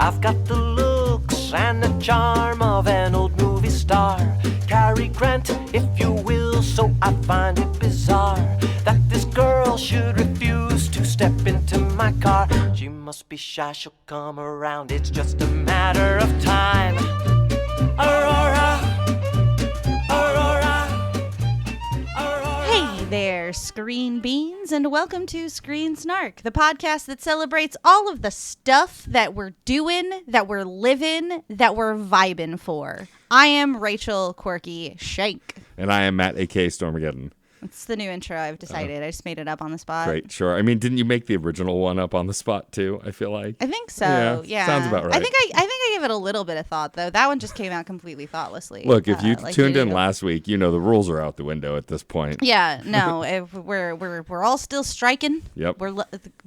I've got the looks and the charm of an old movie star. Cary Grant, if you will, so I find it bizarre that this girl should refuse to step into my car. She must be shy, she'll come around, it's just a matter of time. Aurora, Aurora, Aurora. Hey there, Screen Beans, and welcome to Screen Snark, the podcast that celebrates all of the stuff that we're doing, that we're living, that we're vibing for. I am Rachel Quirky Shank. And I am Matt, a.k.a. Stormageddon. It's the new intro, I've decided. I just made it up on the spot. Great, sure. I mean, didn't you make the original one up on the spot, too, I feel like? I think so, yeah. Sounds about right. I think I gave it a little bit of thought, though. That one just came out completely thoughtlessly. Look, if you like tuned in last week, you know the rules are out the window at this point. Yeah, no, if we're all still striking. Yep.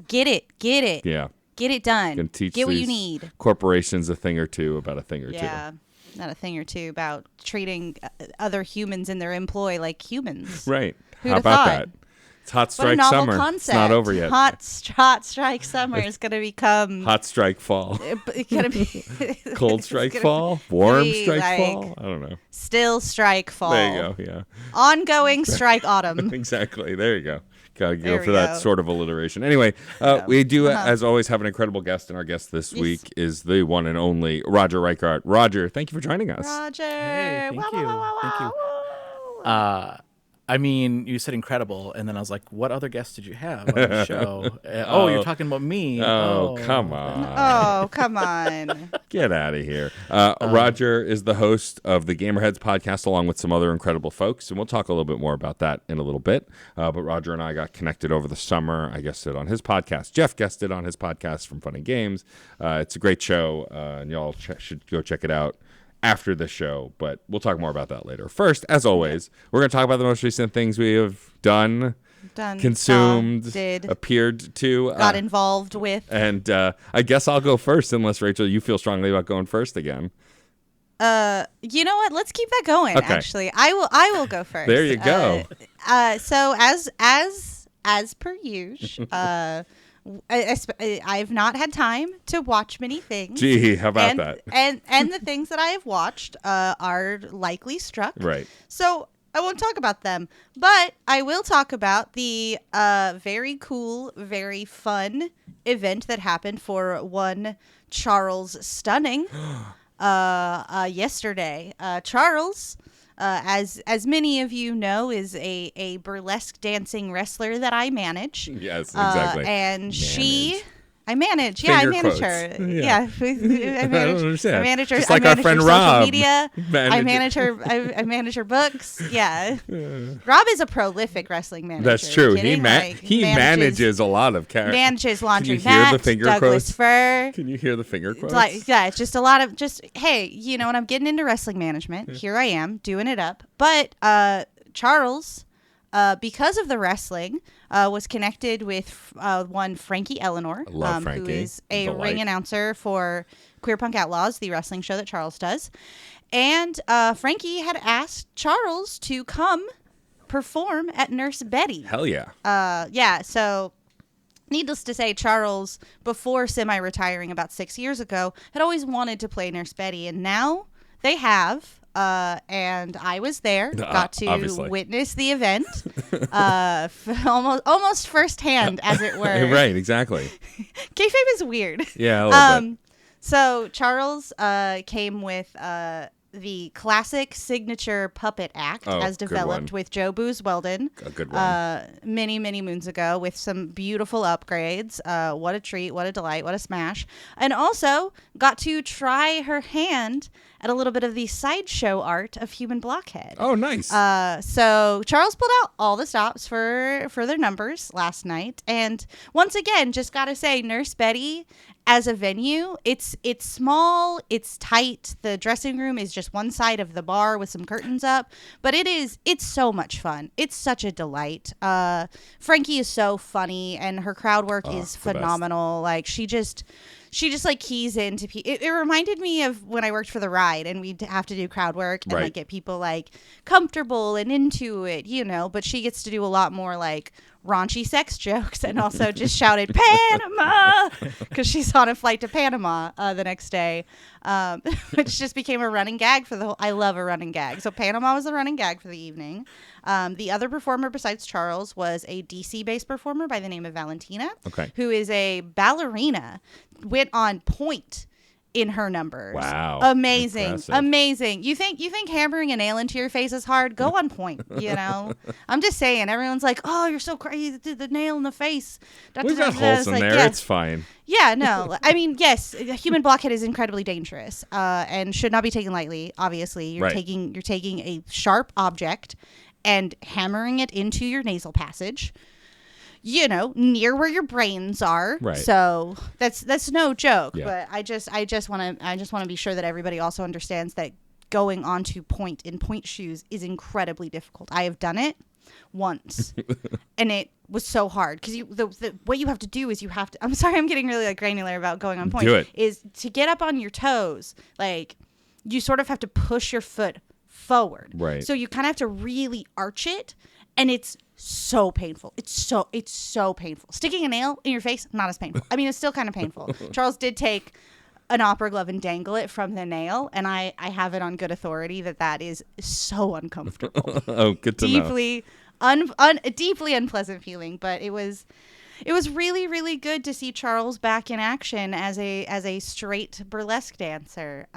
Get it. Yeah. Get it done. Can teach Get what you these need. Corporations a thing or two about a thing or two. Yeah. Not a thing or two about treating other humans in their employ like humans. Right. Who'd How have about thought? that? It's Hot What a Strike novel Summer. concept. It's not over yet. Hot Strike Summer is going to become... Hot Strike Fall. It's going to be... Cold Strike Fall. Warm be Strike like- Fall. I don't know. Still Strike Fall. There you go. Yeah. Ongoing Strike Autumn. Exactly. There you go. Gotta There go we for that go. sort of alliteration. Anyway, we do, as always, have an incredible guest, and our guest this Yes. week is the one and only Roger Reichardt. Roger, thank you for joining us. Roger. Hey, thank Wow, you. wow, wow, Thank you. wow. I mean, you said incredible, and then I was like, what other guests did you have on the show? Oh, you're talking about me. Oh, come on. Oh, come on. Get out of here. Roger is the host of the Gamerheads podcast along with some other incredible folks, and we'll talk a little bit more about that in a little bit. But Roger and I got connected over the summer. I guested on his podcast. Jeff guested on his podcast from Fun and Games. It's a great show, and y'all should go check it out after the show, but we'll talk more about that later. First, as always, we're going to talk about the most recent things we have done, consumed, did, appeared to, got involved with. and I guess I'll go first, unless Rachel, you feel strongly about going first again. You know what? Let's keep that going. Okay. Actually, I will go first. There you go. So as per usual, I've not had time to watch many things. Gee, how about that? And the things that I have watched are likely struck. Right. So I won't talk about them, but I will talk about the very cool, very fun event that happened for one Charles Stunning yesterday. Charles, as many of you know, is a burlesque dancing wrestler that I manage. Yes, exactly. And Manage. I manage. Yeah, I Finger manage quotes. her. Yeah. I manage, don't understand. I manage her. Just I like our manage her friend social Rob media. I managed manage her. I manage her books. Yeah. Rob is a prolific wrestling manager. That's true. He Kidding? he manages a lot of characters. Manages Laundry Can you hear the Matt, finger Douglas quotes? Fur. Can you hear the finger quotes? It's just a lot of hey, you know, when I'm getting into wrestling management, here I am doing it up. But Charles, because of the wrestling, was connected with one Frankie Eleanor, Love Frankie. who is a Delight. ring announcer for Queer Punk Outlaws, the wrestling show that Charles does. And Frankie had asked Charles to come perform at Nurse Betty. Hell yeah. Yeah, so needless to say, Charles, before semi-retiring about 6 years ago, had always wanted to play Nurse Betty, and now they have. And I was there, got to obviously. witness the event, almost firsthand, as it were. Right, exactly. Kayfabe is weird. Yeah, a little bit. So Charles came with the classic signature puppet act as good developed one. with Joe Booz Weldon A good one. many moons ago with some beautiful upgrades. What a treat, what a delight, what a smash. And also got to try her hand at a little bit of the sideshow art of Human Blockhead. Oh, nice. So Charles pulled out all the stops for their numbers last night. And once again, just got to say, Nurse Betty as a venue, it's small, it's tight. The dressing room is just one side of the bar with some curtains up, but it's so much fun. It's such a delight. Frankie is so funny, and her crowd work is phenomenal. Like she just like keys into people. It reminded me of when I worked for The Ride, and we'd have to do crowd work and like get people like comfortable and into it, you know. But she gets to do a lot more like raunchy sex jokes and also just shouted Panama because she's on a flight to Panama the next day, which just became a running gag for the whole. I love a running gag. So Panama was the running gag for the evening. The other performer besides Charles was a DC-based performer by the name of Valentina, who is a ballerina, went on point in her numbers. Wow. Amazing. Impressive. Amazing. You think hammering a nail into your face is hard? Go on point, you know? I'm just saying, everyone's like, oh, you're so crazy, the nail in the face. We've got holes in there. Yeah. It's fine. Yeah, no. I mean, yes, a human blockhead is incredibly dangerous and should not be taken lightly, obviously. You're taking a sharp object and hammering it into your nasal passage, you know, near where your brains are. Right. So that's no joke. Yeah. But I just want to be sure that everybody also understands that going onto point in point shoes is incredibly difficult. I have done it once, and it was so hard because what you have to do is you have to. I'm sorry, I'm getting really granular about going on point. Do it. Is to get up on your toes, like you sort of have to push your foot forward. Right. So you kind of have to really arch it, and it's so painful. It's so painful. Sticking a nail in your face, not as painful. I mean, it's still kind of painful. Charles did take an opera glove and dangle it from the nail, and I have it on good authority that is so uncomfortable. Oh, good to know. Deeply unpleasant feeling, but it was really, really good to see Charles back in action as a straight burlesque dancer.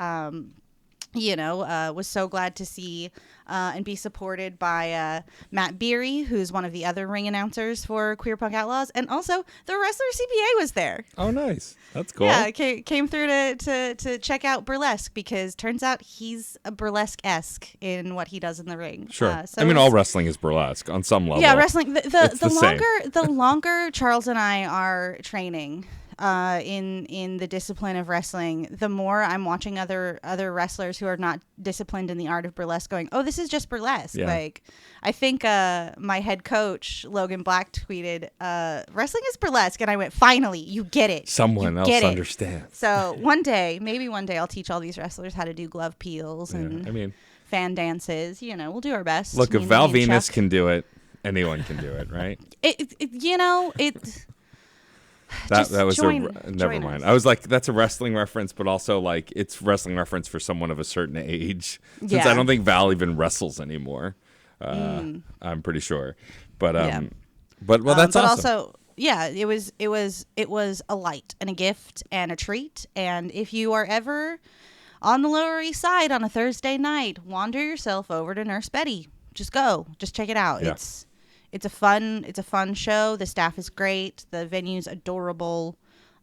Was so glad to see and be supported by Matt Beery, who's one of the other ring announcers for Queer Punk Outlaws, and also the Wrestler CPA was there. Oh, nice. That's cool. Yeah, came through to check out burlesque because turns out he's a burlesque-esque in what he does in the ring. Sure. I mean, all wrestling is burlesque on some level. Yeah, wrestling. The same. longer Charles and I are training in the discipline of wrestling, the more I'm watching other wrestlers who are not disciplined in the art of burlesque going, oh, this is just burlesque. Yeah. Like, I think my head coach, Logan Black, tweeted, wrestling is burlesque. And I went, finally, you get it. Someone else understands. So maybe one day I'll teach all these wrestlers how to do glove peels and fan dances. You know, we'll do our best. Look, if Val Venus can do it, anyone can do it, right? That was never mind. I was like, that's a wrestling reference, but also like it's wrestling reference for someone of a certain age. Since I don't think Val even wrestles anymore. I'm pretty sure, but that's awesome. Also, yeah, it was a light and a gift and a treat. And if you are ever on the Lower East Side on a Thursday night, wander yourself over to Nurse Betty. Just go, just check it out. Yeah. It's a fun show. The staff is great. The venue's adorable.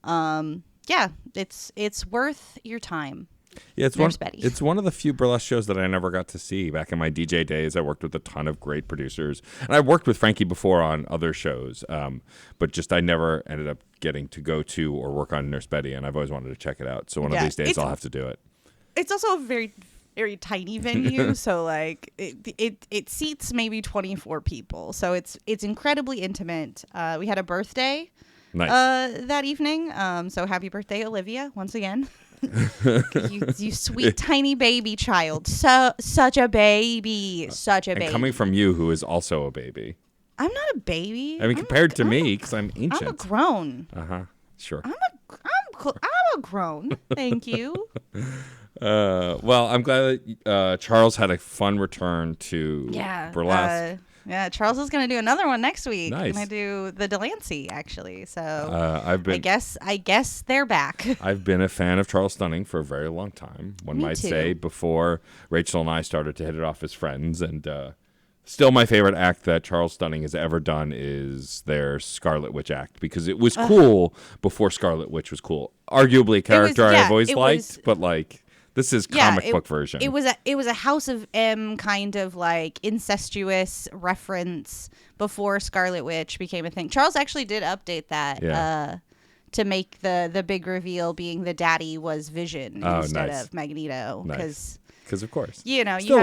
It's worth your time. Yeah, Betty. It's one of the few burlesque shows that I never got to see. Back in my DJ days, I worked with a ton of great producers, and I worked with Frankie before on other shows, but just I never ended up getting to go to or work on Nurse Betty, and I've always wanted to check it out. So one of these days, I'll have to do it. It's also a very, very tiny venue, so like it seats maybe 24 people, so it's incredibly intimate. We had a birthday that evening, so happy birthday, Olivia, once again. you sweet tiny baby child, such a baby. And coming from you, who is also a baby. I'm not a baby. I mean, compared to me, because I'm ancient. I'm a grown. Sure. I'm a grown. Thank you. Well, I'm glad that Charles had a fun return to burlesque. Charles is going to do another one next week. Nice. Going to do the Delancey, actually. So I guess they're back. I've been a fan of Charles Stunning for a very long time. One might say before Rachel and I started to hit it off as friends. And still my favorite act that Charles Stunning has ever done is their Scarlet Witch act, because it was cool before Scarlet Witch was cool. Arguably a character I've always liked, but like... This is comic book version. It was a House of M kind of like incestuous reference before Scarlet Witch became a thing. Charles actually did update that to make the big reveal being the daddy was Vision instead of Magneto, because of course, you know, you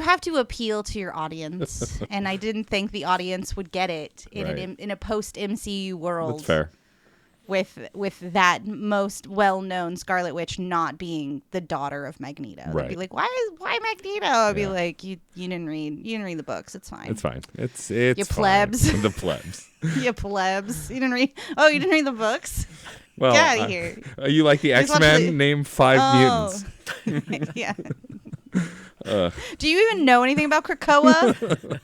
have to appeal to your audience, and I didn't think the audience would get it in a post MCU world. That's fair. with that most well-known Scarlet Witch not being the daughter of Magneto. They'd Right. be like, why Magneto? I'd be Yeah. like, you didn't read the books. It's fine. It's fine. It's You fine. plebs. The plebs. You plebs. You didn't read. Oh, you didn't read the books. Well, Get outta here. You like the Just watch X-Men? the- Name 5 mutants. Yeah. Do you even know anything about Krakoa?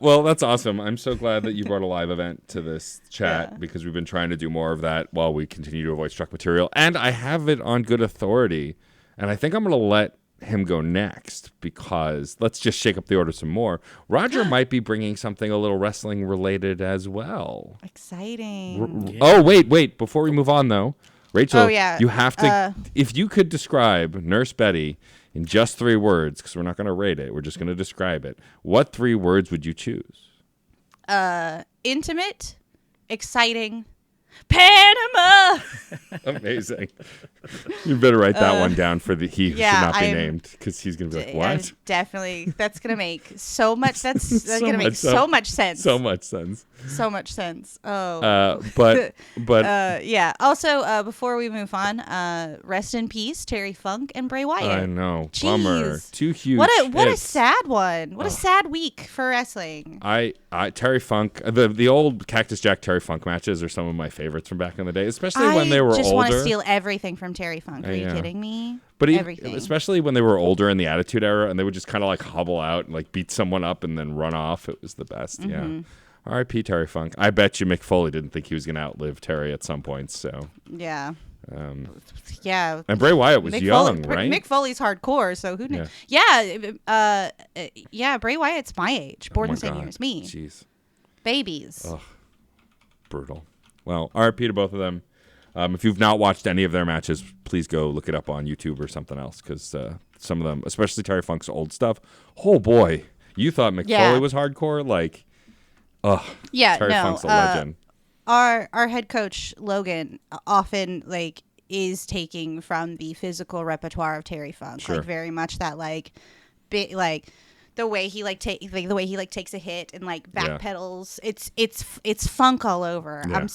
Well, that's awesome. I'm so glad that you brought a live event to this chat Yeah. because we've been trying to do more of that while we continue to avoid struck material. And I have it on good authority. And I think I'm going to let him go next because let's just shake up the order some more. Roger might be bringing something a little wrestling related as well. Exciting. Oh, wait. Before we move on, though, Rachel, Oh, yeah. you have to, if you could describe Nurse Betty in just 3 words, because we're not going to rate it, we're just going to describe it. What 3 words would you choose? Intimate, exciting, Panama. Amazing. You better write that one down for the he who yeah, should not be I'm- named, because he's going to be like, what? Definitely. That's going to make so much. That's So going to make much so sense. much sense. So much sense. So much sense. Oh. But Yeah. Also, before we move on, rest in peace, Terry Funk and Bray Wyatt. I know. Bummer. Jeez. 2 huge What a hits. sad one. What a sad week for wrestling. I Terry Funk, the old Cactus Jack Terry Funk matches are some of my favorites from back in the day, especially when they were I just want to older. steal everything from Terry Funk. Are you Yeah. kidding me? But everything. especially when they were older in the Attitude Era, and they would just kind of like hobble out and like beat someone up and then run off. It was the best. Mm-hmm. Yeah. R.I.P. Terry Funk. I bet you Mick Foley didn't think he was going to outlive Terry at some point. So, Yeah. Yeah. and Bray Wyatt was young, right? Mick Foley's hardcore, so who knew? Yeah. Bray Wyatt's my age, born Oh my the same God. year as me. Jeez, Babies. brutal. Well, R.I.P. to both of them. If you've not watched any of their matches, please go look it up on YouTube or something else, because some of them, especially Terry Funk's old stuff. Oh boy, you thought Mick Yeah. Foley was hardcore? Like, Yeah, Terry no. Funk's a legend. Our head coach Logan often is taking from the physical repertoire of Terry Funk, Sure. very much that the way he takes a hit and backpedals. It's funk all over. Yeah.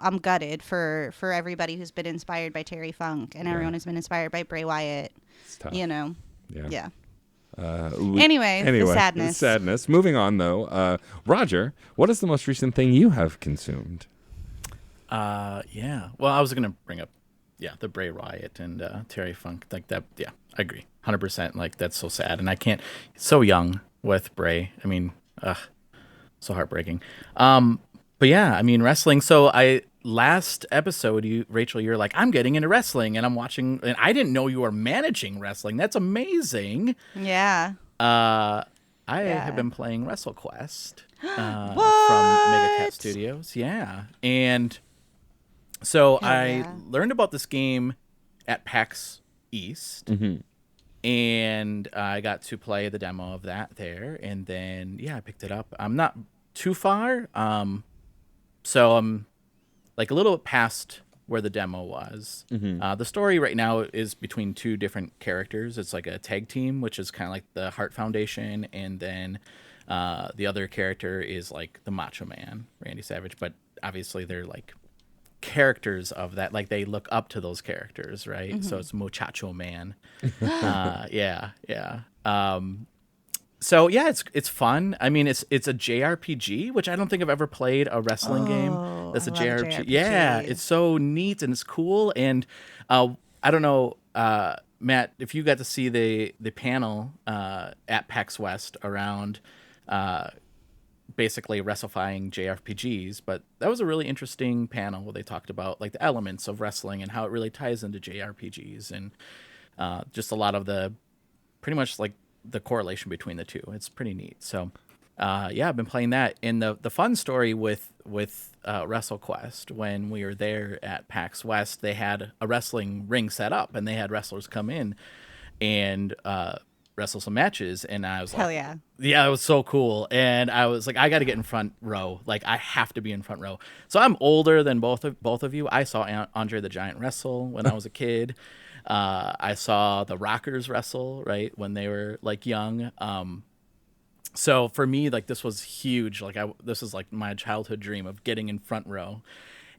I'm gutted for everybody who's been inspired by Terry Funk and everyone who's been inspired by Bray Wyatt. It's tough. Yeah. Yeah. Anyway, the sadness. Sadness. Moving on, though. Roger, what is the most recent thing you have consumed? Yeah. Well, I was gonna bring up, the Bray Wyatt and Terry Funk, like that. Yeah, I agree, 100%. Like that's so sad, and I can't. So young with Bray. I mean, so heartbreaking. But yeah, I mean wrestling. So last episode, Rachel, you're like, I'm getting into wrestling, and I'm watching, and I didn't know you were managing wrestling. That's amazing. Yeah. I have been playing WrestleQuest from Mega Cat Studios. Yeah. And so I learned about this game at PAX East. Mm-hmm. And I got to play the demo of that there. And then, I picked it up. I'm not too far. So I'm like a little past where the demo was. Mm-hmm. The story right now is between 2 different characters. It's like a tag team, which is kind of like the Hart Foundation, and then the other character is like the Macho Man, Randy Savage. But obviously they're like characters of that, like they look up to those characters, right? Mm-hmm. So it's Muchacho Man. So it's fun. I mean, it's a JRPG, which I don't think I've ever played a wrestling game that's a I love JRPG. JRPGs. Yeah, it's so neat and it's cool. And I don't know, Matt, if you got to see the panel at PAX West around basically wrestlifying JRPGs, but that was a really interesting panel where they talked about like the elements of wrestling and how it really ties into JRPGs and just a lot of the pretty much like the correlation between the two. It's pretty neat. So I've been playing that. And the fun story with WrestleQuest, when we were there at PAX West, they had a wrestling ring set up and they had wrestlers come in and wrestle some matches. And I was Hell like, yeah. it was so cool. And I was like, I got to get in front row. Like I have to be in front row. So I'm older than both of you. I saw Andre the Giant wrestle when I was a kid. I saw the Rockers wrestle, right, when they were like young. So for me, like this was huge. Like this is like my childhood dream of getting in front row.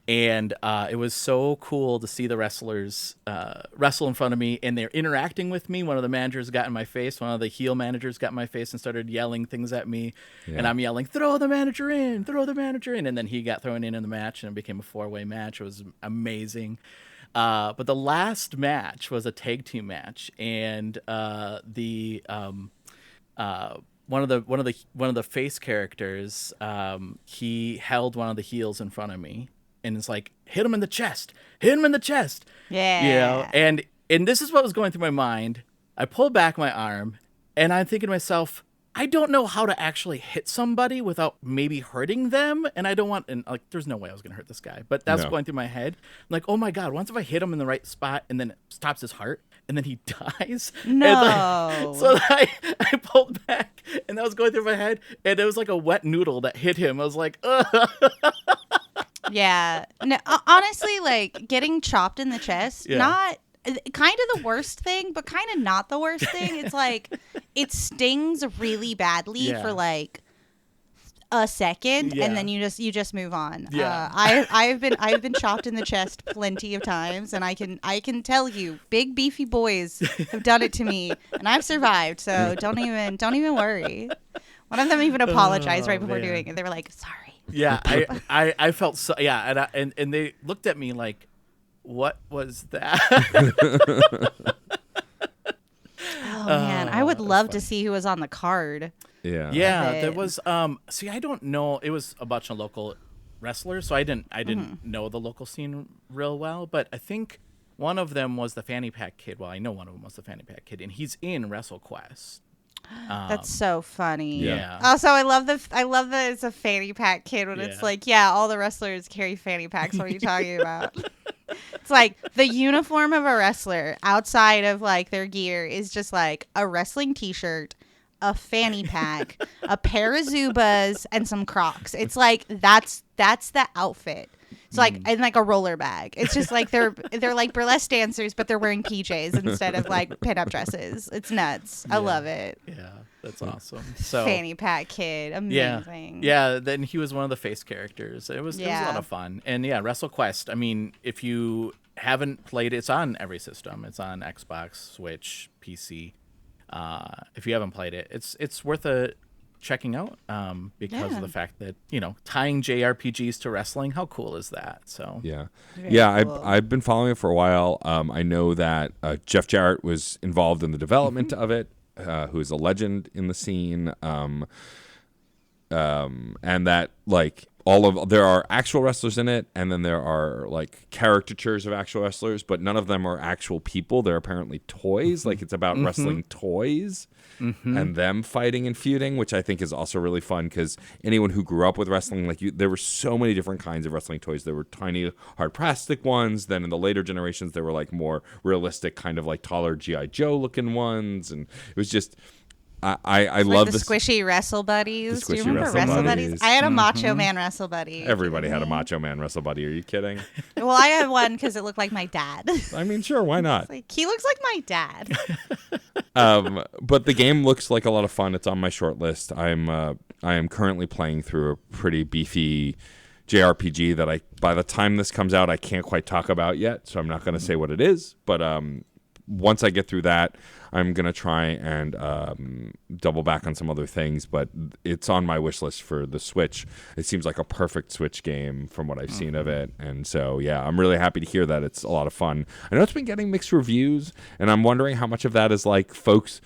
And it was so cool to see the wrestlers wrestle in front of me, and they're interacting with me. One of the managers got in my face. One of the heel managers got in my face and started yelling things at me. Yeah. And I'm yelling, throw the manager in, throw the manager in. And then he got thrown in the match, and it became a 4-way match. It was amazing. But the last match was a tag team match, and one of the face characters, he held one of the heels in front of me, and it's like, hit him in the chest, Yeah. you know. And this is what was going through my mind. I pulled back my arm, and I'm thinking to myself, I don't know how to actually hit somebody without maybe hurting them, and I don't want, and like, there's no way I was gonna hurt this guy, but that's going through my head. I'm like, oh my god, once if I hit him in the right spot, and then it stops his heart, and then he dies. No. So I pulled back, and that was going through my head, and it was like a wet noodle that hit him. I was like, ugh. Yeah. No, honestly, like getting chopped in the chest, not kind of the worst thing, but kind of not the worst thing. It's like it stings really badly for like a second, and then you just move on. I've been chopped in the chest plenty of times, and I can tell you, big beefy boys have done it to me, and I've survived. So don't even worry. One of them even apologized right before doing it. They were like, sorry. Yeah, I felt so, and they looked at me like, what was that? Oh man, I would love to see who was on the card. Yeah. Yeah, there was see, I don't know, it was a bunch of local wrestlers, so I didn't know the local scene real well, but I think one of them was the Fanny Pack Kid. Well, I know one of them was the Fanny Pack Kid, and he's in WrestleQuest. That's so funny. Yeah. Also, I love that it's a fanny pack kid when it's like, all the wrestlers carry fanny packs. What are you talking about? It's like the uniform of a wrestler outside of like their gear is just like a wrestling t-shirt, a fanny pack, a pair of Zubas, and some Crocs. It's like that's the outfit. It's like and like a roller bag. It's just like they're like burlesque dancers, but they're wearing PJs instead of like pinup dresses. It's nuts. I love it. Yeah, that's awesome. So Fanny pack kid, amazing. Yeah. Then he was one of the face characters. It was a lot of fun. And WrestleQuest. I mean, if you haven't played it, it's on every system. It's on Xbox, Switch, PC. If you haven't played it, it's worth a checking out because of the fact that, tying JRPGs to wrestling, how cool is that? So Cool. I've been following it for a while. I know that Jeff Jarrett was involved in the development of it, who is a legend in the scene, and that like there are actual wrestlers in it, and then there are like caricatures of actual wrestlers, but none of them are actual people. They're apparently toys. Like it's about wrestling toys and them fighting and feuding, which I think is also really fun because anyone who grew up with wrestling, like there were so many different kinds of wrestling toys. There were tiny hard plastic ones. Then in the later generations, there were like more realistic kind of like taller G.I. Joe looking ones. And it was just... I love the squishy wrestle buddies. The Do you squishy remember wrestle wrestle buddies. buddies? I had a Macho Man wrestle buddy. Everybody had a Macho Man wrestle buddy. Are you kidding? Well, I had one because it looked like my dad. I mean, sure, why not? Like he looks like my dad. But the game looks like a lot of fun. It's on my short list. I am currently playing through a pretty beefy JRPG that by the time this comes out, I can't quite talk about yet. So I'm not going to say what it is. But once I get through that, I'm going to try and double back on some other things, but it's on my wish list for the Switch. It seems like a perfect Switch game from what I've seen of it. And so, I'm really happy to hear that it's a lot of fun. I know it's been getting mixed reviews, and I'm wondering how much of that is like folks...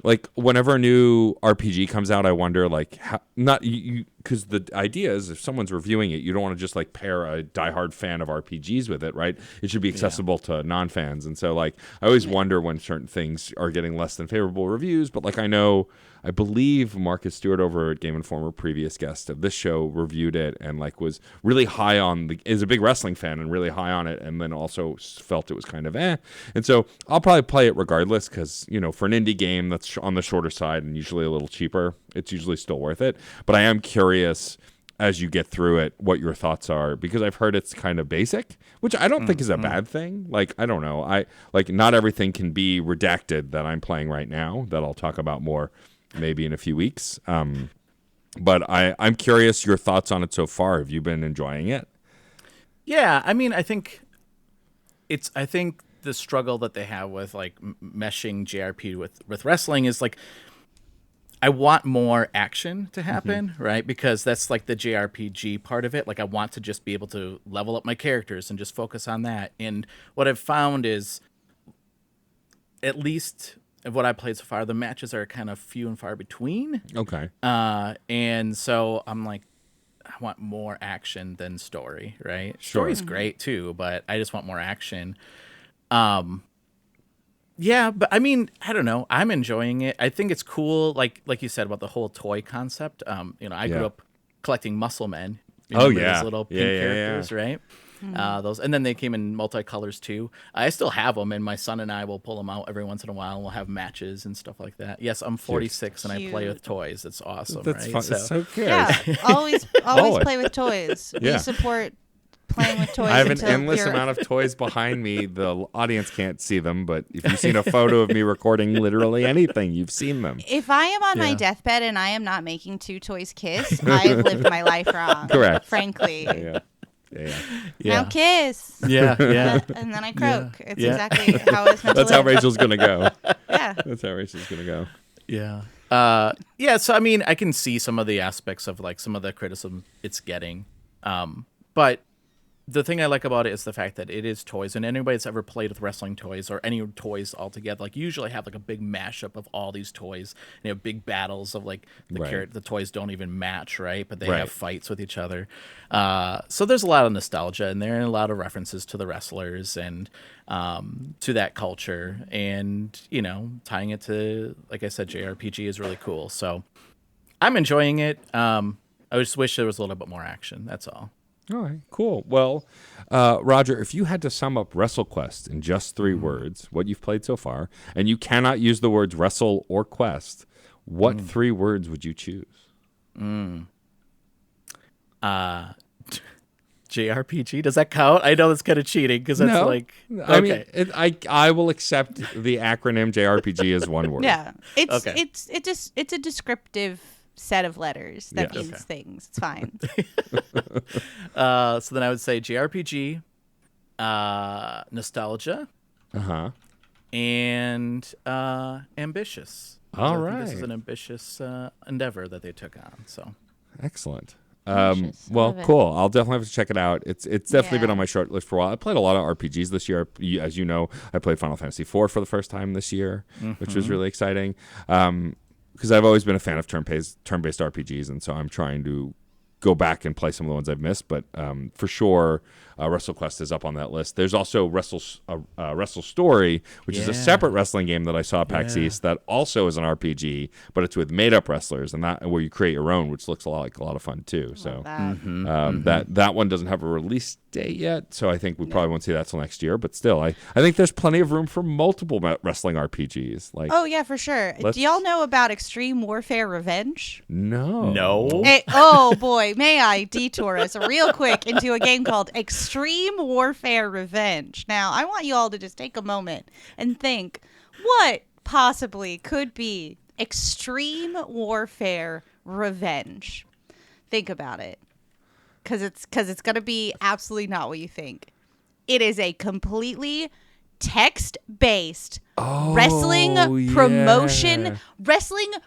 Like whenever a new RPG comes out, I wonder like how, not you because the idea is if someone's reviewing it, you don't want to just like pair a diehard fan of RPGs with it, right? It should be accessible to non-fans, and so like I always wonder when certain things are getting less than favorable reviews. But like I believe Marcus Stewart over at Game Informer, previous guest of this show, reviewed it and like was really high on is a big wrestling fan and really high on it, and then also felt it was kind of And so I'll probably play it regardless because for an indie game that's on the shorter side and usually a little cheaper, it's usually still worth it. But I am curious as you get through it what your thoughts are, because I've heard it's kind of basic, which I don't think is a bad thing. Like I don't know, I like not everything can be redacted that I'm playing right now that I'll talk about more maybe in a few weeks. But I'm curious your thoughts on it so far. Have you been enjoying it? Yeah, I mean, I think the struggle that they have with like meshing JRP with wrestling is like I want more action to happen, right? Because that's like the JRPG part of it. Like I want to just be able to level up my characters and just focus on that. And what I've found is, at least of what I've played so far, the matches are kind of few and far between. Okay. And so I'm like, I want more action than story, right? Sure. Story's great too, but I just want more action. Yeah, but I mean, I don't know. I'm enjoying it. I think it's cool, like you said about the whole toy concept. I grew up collecting Muscle Men. Remember those little pink characters, right? Those, and then they came in multicolors too. I still have them, and my son and I will pull them out every once in a while, and we'll have matches and stuff like that. Yes, I'm 46 and I play with toys. It's awesome. That's right? fun. It's so good. Yeah, always play with toys. Yeah. We support playing with toys. I have an until endless you're- amount of toys behind me. The audience can't see them, but if you've seen a photo of me recording literally anything, you've seen them. If I am on my Yeah. deathbed and I am not making two toys kiss, I have lived my life wrong. Correct. Frankly. Yeah. Now kiss. Yeah, yeah. And then I croak. It's Yeah. exactly how it's meant That's to how live. Rachel's gonna go. Yeah. That's how Rachel's gonna go. Yeah. Yeah, so I mean, I can see some of the aspects of like some of the criticism it's getting. But the thing I like about it is the fact that it is toys, and anybody that's ever played with wrestling toys or any toys altogether, like usually have like a big mashup of all these toys. And you have big battles of like the toys don't even match, right? But they Right. have fights with each other. So there's a lot of nostalgia in there and a lot of references to the wrestlers and to that culture. And, tying it to, like I said, JRPG is really cool. So I'm enjoying it. I just wish there was a little bit more action. That's all. All right, cool. Well, Roger, if you had to sum up WrestleQuest in just 3 words, what you've played so far, and you cannot use the words wrestle or quest, what 3 words would you choose? JRPG, does that count? I know that's kind of cheating because that's like I mean, I will accept the acronym JRPG as one word. Yeah. Okay. It's a descriptive set of letters that Yes. means things. It's fine. So then I would say JRPG, nostalgia, and ambitious. All I think this is right. an ambitious endeavor that they took on. So Excellent. Delicious. Well, Love it. cool. I'll definitely have to check it out. It's definitely been Yeah. on my short list for a while. I played a lot of RPGs this year. As you know, I played Final Fantasy IV for the first time this year, which was really exciting. Because I've always been a fan of turn-based RPGs, and so I'm trying to go back and play some of the ones I've missed. But for sure, WrestleQuest is up on that list. There's also Wrestle Story, which is a Yeah. separate wrestling game that I saw at PAX Yeah. East that also is an RPG, but it's with made-up wrestlers, and that where you create your own, which looks a lot of fun too. So That. that one doesn't have a release date yet, so I think we probably won't see that till next year. But still, I think there's plenty of room for multiple wrestling RPGs. Like, Oh yeah, for sure. Let's- Do y'all know about Extreme Warfare Revenge? no. Oh boy, may I detour us real quick into a game called Extreme Warfare Revenge. Now, I want you all to just take a moment and think, what possibly could be Extreme Warfare Revenge? Think about it. Cuz it's going to be absolutely not what you think. It is a completely text-based wrestling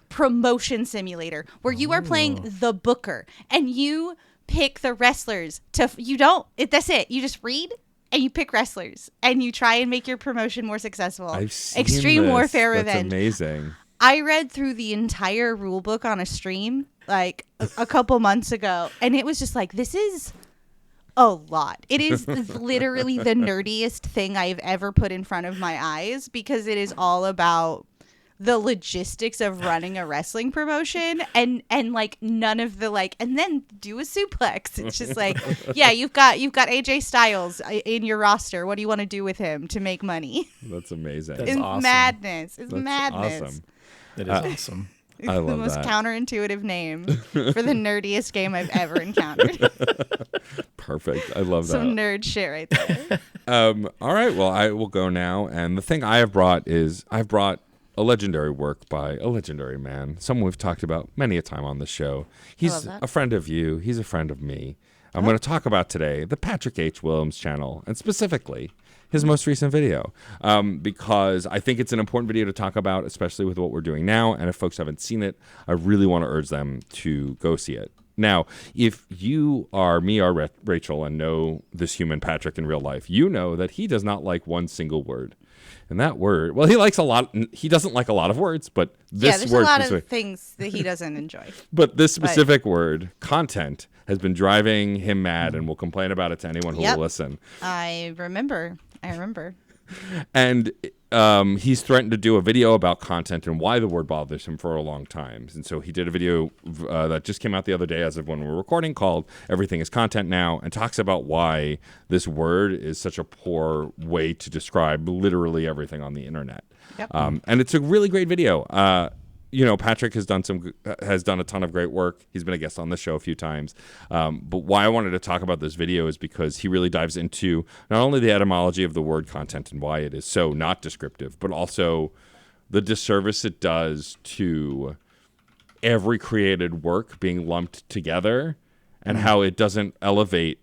promotion simulator where you are playing the booker and you pick the wrestlers that's it. You just read and you pick wrestlers and you try and make your promotion more successful. I've seen Extreme this. Warfare That's Revenge. amazing. I read through the entire rule book on a stream like a couple months ago, and it was just like, this is a lot. It is literally the nerdiest thing I've ever put in front of my eyes because it is all about the logistics of running a wrestling promotion and like none of the like, and then do a suplex. It's just like, yeah, you've got AJ Styles in your roster. What do you want to do with him to make money? That's amazing. That's It's awesome. madness. It's That's madness. awesome. it is awesome. It's I the love most that. counterintuitive name for the nerdiest game I've ever encountered. Perfect. I love that. Some nerd shit right there. All right. Well, I will go now. And the thing I have brought is I've brought a legendary work by a legendary man, someone we've talked about many a time on the show. He's love that. a friend of you. He's a friend of me. I'm going to talk about today the Patrick H. Willems channel, and specifically his most recent video, because I think it's an important video to talk about, especially with what we're doing now. And if folks haven't seen it, I really want to urge them to go see it. Now, if you are me or Rachel and know this human Patrick in real life, you know that he does not like one single word. And that word, well, he likes a lot. He doesn't like a lot of words, but this there's word, a lot of things that he doesn't enjoy. But this specific word, content, has been driving him mad, and will complain about it to anyone who will listen. I remember. And he's threatened to do a video about content and why the word bothers him for a long time. And so he did a video that just came out the other day as of when we're recording called Everything is Content Now, and talks about why this word is such a poor way to describe literally everything on the internet. Yep. And it's a really great video. Patrick has done a ton of great work. He's been a guest on the show a few times. But why I wanted to talk about this video is because he really dives into not only the etymology of the word content and why it is so not descriptive, but also the disservice it does to every created work being lumped together, and how it doesn't elevate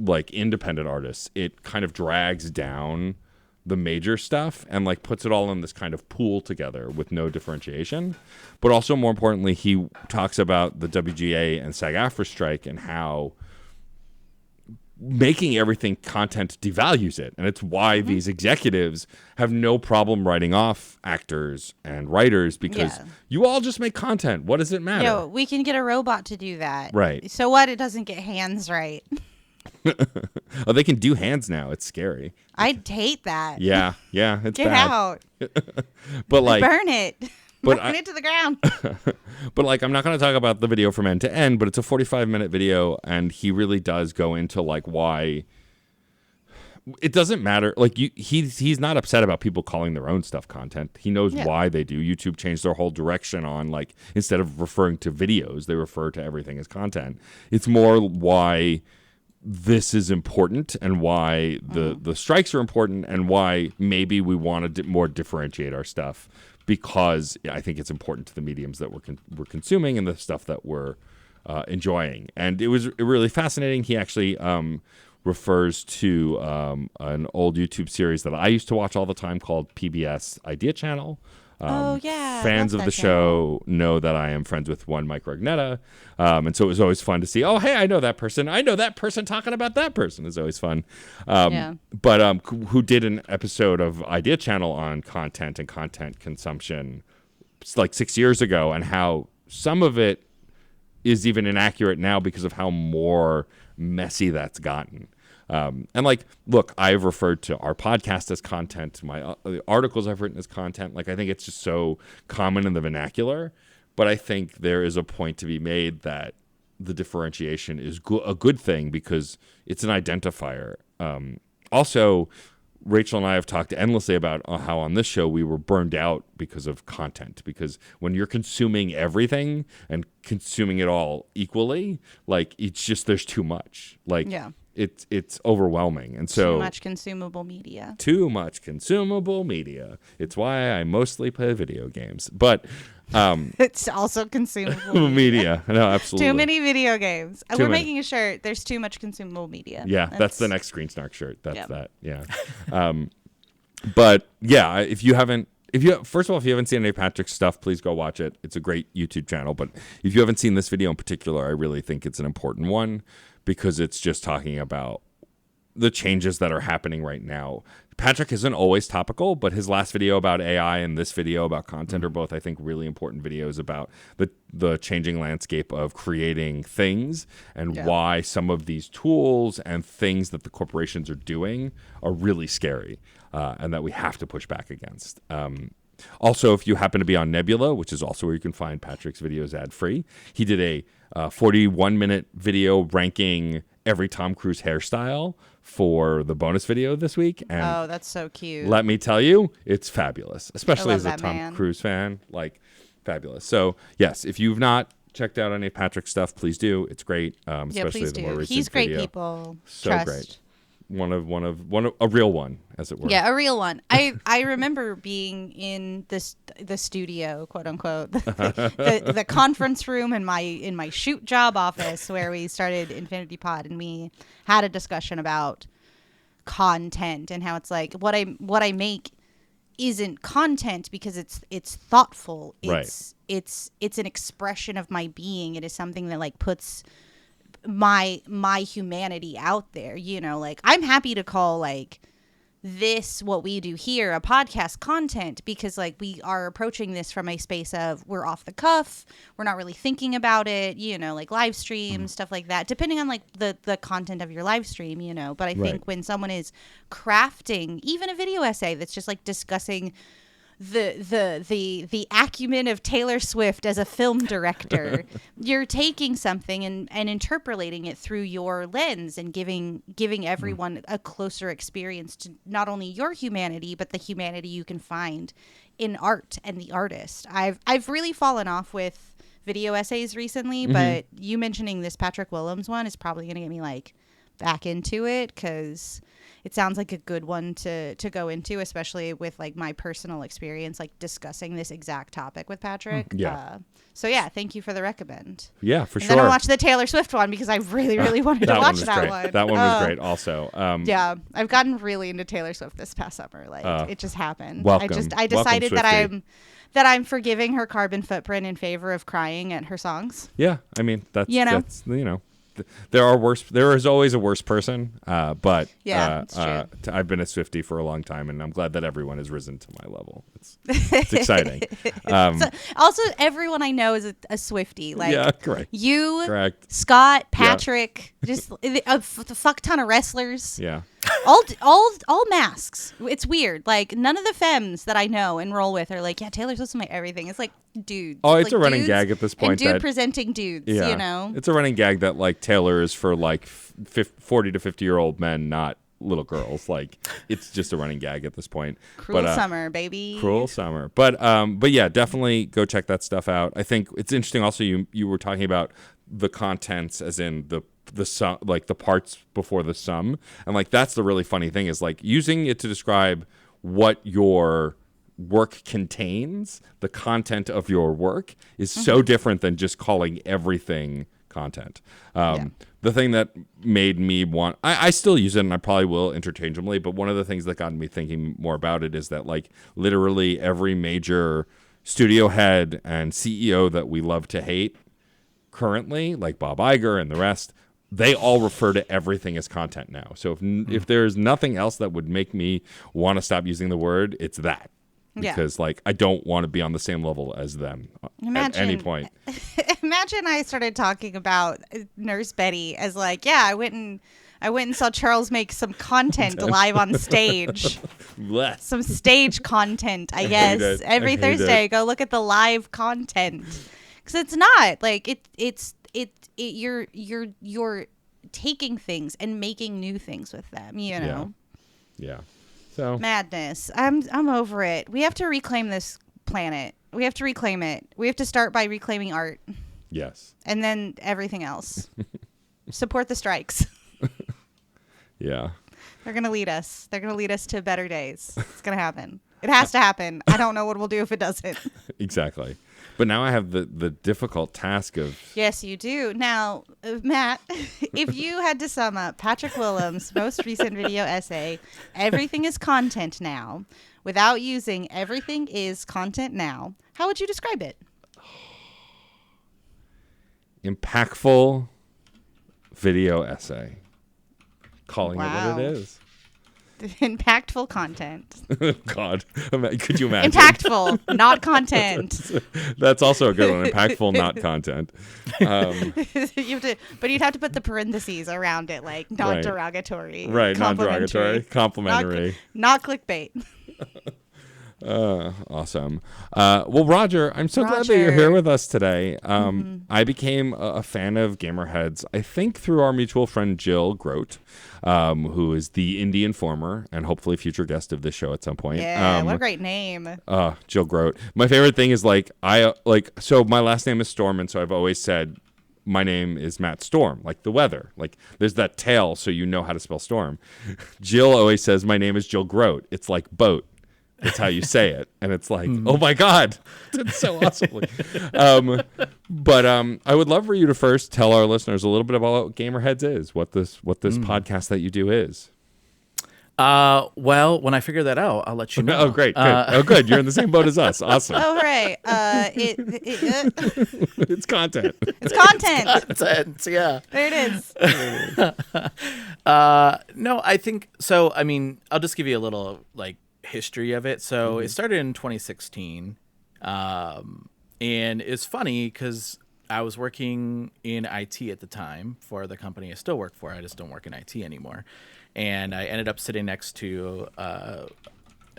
like independent artists. It kind of drags down the major stuff and like puts it all in this kind of pool together with no differentiation. But also, more importantly, he talks about the WGA and SAG-AFTRA strike and how making everything content devalues it. And it's why these executives have no problem writing off actors and writers, because you all just make content. What does it matter? We can get a robot to do that. Right. So what? It doesn't get hands right. Oh, they can do hands now. It's scary. I'd hate that. Yeah, it's Get bad. out. But like, burn it. But burn it to the ground. But like, I'm not going to talk about the video from end to end, but it's a 45-minute video, and he really does go into like why it doesn't matter. Like, he's not upset about people calling their own stuff content. He knows why they do. YouTube changed their whole direction on, like, instead of referring to videos, they refer to everything as content. It's more why this is important, and why the strikes are important, and why maybe we want to more differentiate our stuff, because I think it's important to the mediums that we're consuming and the stuff that we're enjoying. And it was really fascinating. He actually refers to an old YouTube series that I used to watch all the time called PBS Idea Channel. Fans of the show know that I am friends with one Mike Rugnetta. And so it was always fun to see, oh, hey, I know that person. I know that person talking about that person. Is always fun. But who did an episode of Idea Channel on content and content consumption like 6 years ago, and how some of it is even inaccurate now because of how more messy that's gotten. And like, look, I've referred to our podcast as content. The articles I've written as content. Like, I think it's just so common in the vernacular. But I think there is a point to be made that the differentiation is a good thing, because it's an identifier. Also, Rachel and I have talked endlessly about how on this show we were burned out because of content. Because when you're consuming everything and consuming it all equally, like, it's just, there's too much. Like, it's overwhelming. And so too much consumable media. It's why I mostly play video games. But it's also consumable media. No, absolutely. Too many video games. Too We're many. making a shirt. There's too much consumable media. Yeah, that's the next Screen Snark shirt. That's that. Yeah. But yeah, first of all, if you haven't seen any of Patrick's stuff, please go watch it. It's a great YouTube channel. But if you haven't seen this video in particular, I really think it's an important one, because it's just talking about the changes that are happening right now. Patrick isn't always topical, but his last video about AI and this video about content are both, I think, really important videos about the changing landscape of creating things, and why some of these tools and things that the corporations are doing are really scary, and that we have to push back against. Also, if you happen to be on Nebula, which is also where you can find Patrick's videos ad-free, he did a 41-minute video ranking every Tom Cruise hairstyle for the bonus video this week. And that's so cute. let me tell you, it's fabulous, especially I as love a that Tom man. Cruise fan. Like, fabulous. So, yes, if you've not checked out any of Patrick's stuff, please do. It's great, especially please the do. more recent He's great video. people. So Trust. great. a real one, as it were. Yeah, a real one. I remember being in the studio, quote unquote, the conference room in my shoot job office where we started Infinity Pod, and we had a discussion about content and how it's like what I make isn't content because it's thoughtful. It's an expression of my being. It is something that like puts my humanity out there, like I'm happy to call like this what we do here a podcast content because like we are approaching this from a space of we're off the cuff, we're not really thinking about it, like live stream stuff like that, depending on like the content of your live stream, but I think when someone is crafting even a video essay that's just like discussing the acumen of Taylor Swift as a film director, you're taking something and interpolating it through your lens and giving everyone a closer experience to not only your humanity but the humanity you can find in art and the artist. I've really fallen off with video essays recently, but you mentioning this Patrick Willems one is probably going to get me like back into it because it sounds like a good one to go into, especially with like my personal experience, like discussing this exact topic with Patrick. So yeah, thank you for the recommend. Yeah, for and sure. Then I watched the Taylor Swift one because I really, really wanted to watch that one. That one was great also. Yeah, I've gotten really into Taylor Swift this past summer. Like it just happened. Welcome. I decided that I'm forgiving her carbon footprint in favor of crying at her songs. Yeah, I mean that's there is always a worse person, but it's true. I've been a Swiftie for a long time, and I'm glad that everyone has risen to my level. It's exciting. So, also, everyone I know is a Swiftie. Like, yeah, correct. You, correct. Scott, Patrick, just a fuck ton of wrestlers. Yeah. All masks. It's weird. Like none of the femmes that I know and roll with are like, yeah, Taylor Swift's my everything. It's like dudes. Oh, it's like a running gag at this point. And presenting dudes. Yeah. It's a running gag that like Taylor is for like 40 to 50-year-old men, not little girls. Like it's just a running gag at this point. Cruel summer, baby. Cruel summer. But yeah, definitely go check that stuff out. I think it's interesting. Also, you were talking about the contents, as in the sum, like the parts before the sum, and like that's the really funny thing is like using it to describe what your work contains. The content of your work is so different than just calling everything content. The thing that made me want, I still use it and I probably will interchangeably, but one of the things that got me thinking more about it is that like literally every major studio head and CEO that we love to hate currently, like Bob Iger and the rest, they all refer to everything as content now. So if there's nothing else that would make me want to stop using the word, it's that. Because like I don't want to be on the same level as them at any point. Imagine I started talking about Nurse Betty as like, yeah, I went and saw Charles make some content live on stage. Some stage content, I guess. Every Thursday, go look at the live content. Because it's not like you're taking things and making new things with them, Yeah. So madness. I'm over it. We have to reclaim this planet. We have to reclaim it. We have to start by reclaiming art. Yes. And then everything else. Support the strikes. Yeah. They're going to lead us. They're going to lead us to better days. It's going to happen. It has to happen. I don't know what we'll do if it doesn't. Exactly. But now I have the difficult task of... Yes, you do. Now, Matt, if you had to sum up Patrick Willems' most recent video essay, Everything is Content Now, without using Everything is Content Now, how would you describe it? Impactful video essay. Calling it what it is. Impactful content. God, could you imagine? Impactful, not content. That's also a good one. Impactful, not content. But you'd have to put the parentheses around it, like not derogatory. Right, not derogatory. Complimentary. Not clickbait. Awesome. Well, Roger, I'm so glad that you're here with us today. I became a fan of Gamerheads, I think, through our mutual friend Jill Grote, who is the Indie Informer and hopefully future guest of this show at some point. Yeah, what a great name. Jill Grote. My favorite thing is so my last name is Storm, and so I've always said my name is Matt Storm, like the weather. Like there's that tail, so you know how to spell storm. Jill always says, my name is Jill Grote. It's like boat. That's how you say it. And it's like, oh my God, that's so awesome. But I would love for you to first tell our listeners a little bit about what Gamerheads is, what this podcast that you do is. Well, when I figure that out, I'll let you know. Oh, great. Good. Good. You're in the same boat as us. Awesome. Oh, right. It's content. It's content. Content, yeah. There it is. No, I think so. I mean, I'll just give you a little like history of it. So it started in 2016, and it's funny because I was working in IT at the time for the company I still work for. I just don't work in IT anymore. And I ended up sitting next to a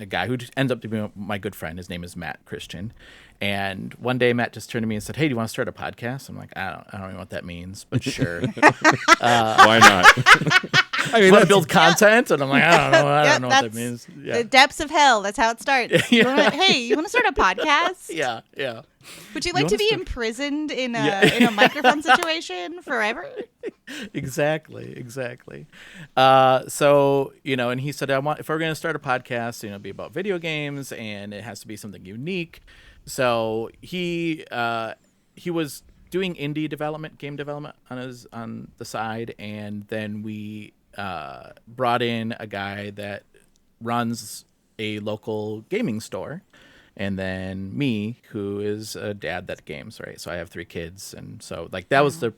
guy who ends up to be my good friend. His name is Matt Christian. And one day Matt just turned to me and said, "Hey, do you want to start a podcast?" I'm like, I don't even know what that means, but sure. Why not? I mean, want to build content, and I'm like, I don't know what that means. The depths of hell. That's how it starts. You want to start a podcast? Yeah. Would you like to be imprisoned in a microphone situation forever? Exactly. So, and he said, if we're going to start a podcast, it'll be about video games, and it has to be something unique. So he was doing indie development, game development on the side, and then we brought in a guy that runs a local gaming store, and then me, who is a dad that games, right? So I have 3 kids, and so like that was the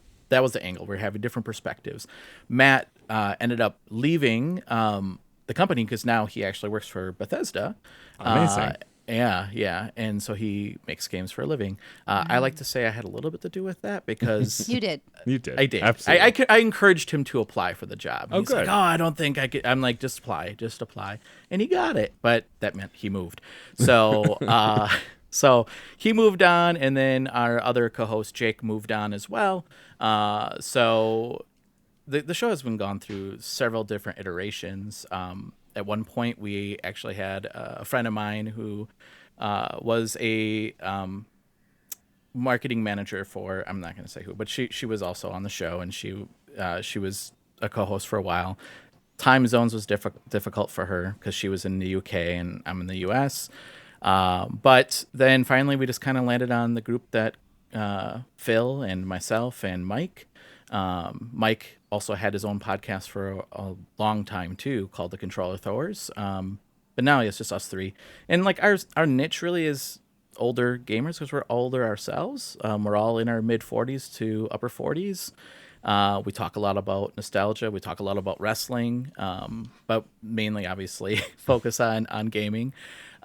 angle. We're having different perspectives. Matt ended up leaving the company because now he actually works for Bethesda. Amazing. Yeah. And so he makes games for a living. I like to say I had a little bit to do with that because You did. I did. Absolutely. I encouraged him to apply for the job. Oh, He's good. like, I don't think I could. I'm like, just apply. And he got it. But that meant he moved. So, so he moved on. And then our other co-host, Jake, moved on as well. So the show has been gone through several different iterations. At one point, we actually had a friend of mine who was a marketing manager for, I'm not going to say who, but she was also on the show, and she was a co-host for a while. Time zones was difficult for her because she was in the UK and I'm in the US. But then finally, we just kind of landed on the group that Phil and myself and Mike. Mike also had his own podcast for a long time too, called The Controller Throwers. But now it's just us 3, and like our niche really is older gamers because we're older ourselves. We're all in our mid 40s to upper 40s. We talk a lot about nostalgia. We talk a lot about wrestling, but mainly, obviously, focus on gaming.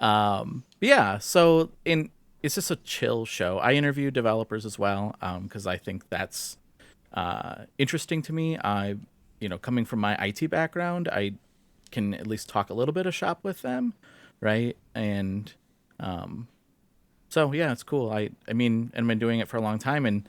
Yeah. So it's just a chill show. I interview developers as well because I think that's interesting to me. Coming from my IT background, I can at least talk a little bit of shop with them, right? And so yeah, it's cool. I mean, and I've been doing it for a long time, and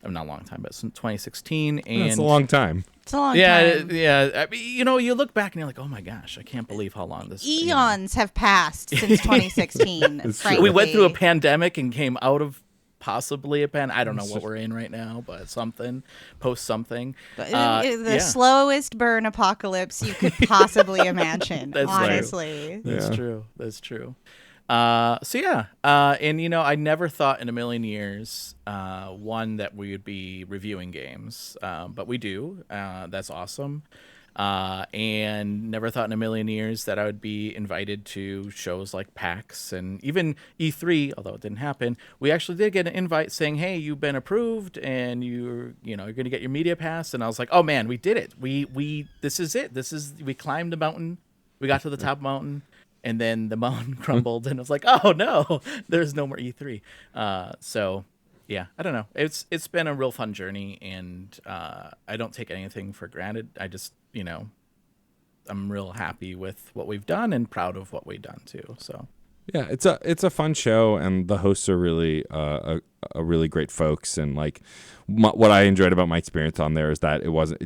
not a long time, but since 2016, and That's a long time. It's a long time. Yeah. I mean, you look back and you're like, oh my gosh, I can't believe how long this. Eons have passed since 2016. Frankly. We went through a pandemic and came out of possibly a I don't know what we're in right now, but something, post something. The slowest burn apocalypse you could possibly imagine. That's honestly. Right. That's true. So yeah, and I never thought in a million years, that we would be reviewing games, but we do. That's awesome. And never thought in a million years that I would be invited to shows like PAX and even E3, although it didn't happen. We actually did get an invite saying, "Hey, you've been approved, and you're going to get your media pass." And I was like, "Oh man, we did it. This is it. We climbed the mountain. We got to the top mountain." And then the mountain crumbled, and I was like, "Oh no, there's no more E3." So, yeah, I don't know. It's been a real fun journey, and I don't take anything for granted. I just, I'm real happy with what we've done and proud of what we've done too. So, yeah, it's a fun show, and the hosts are really a really great folks. And like what I enjoyed about my experience on there is that it wasn't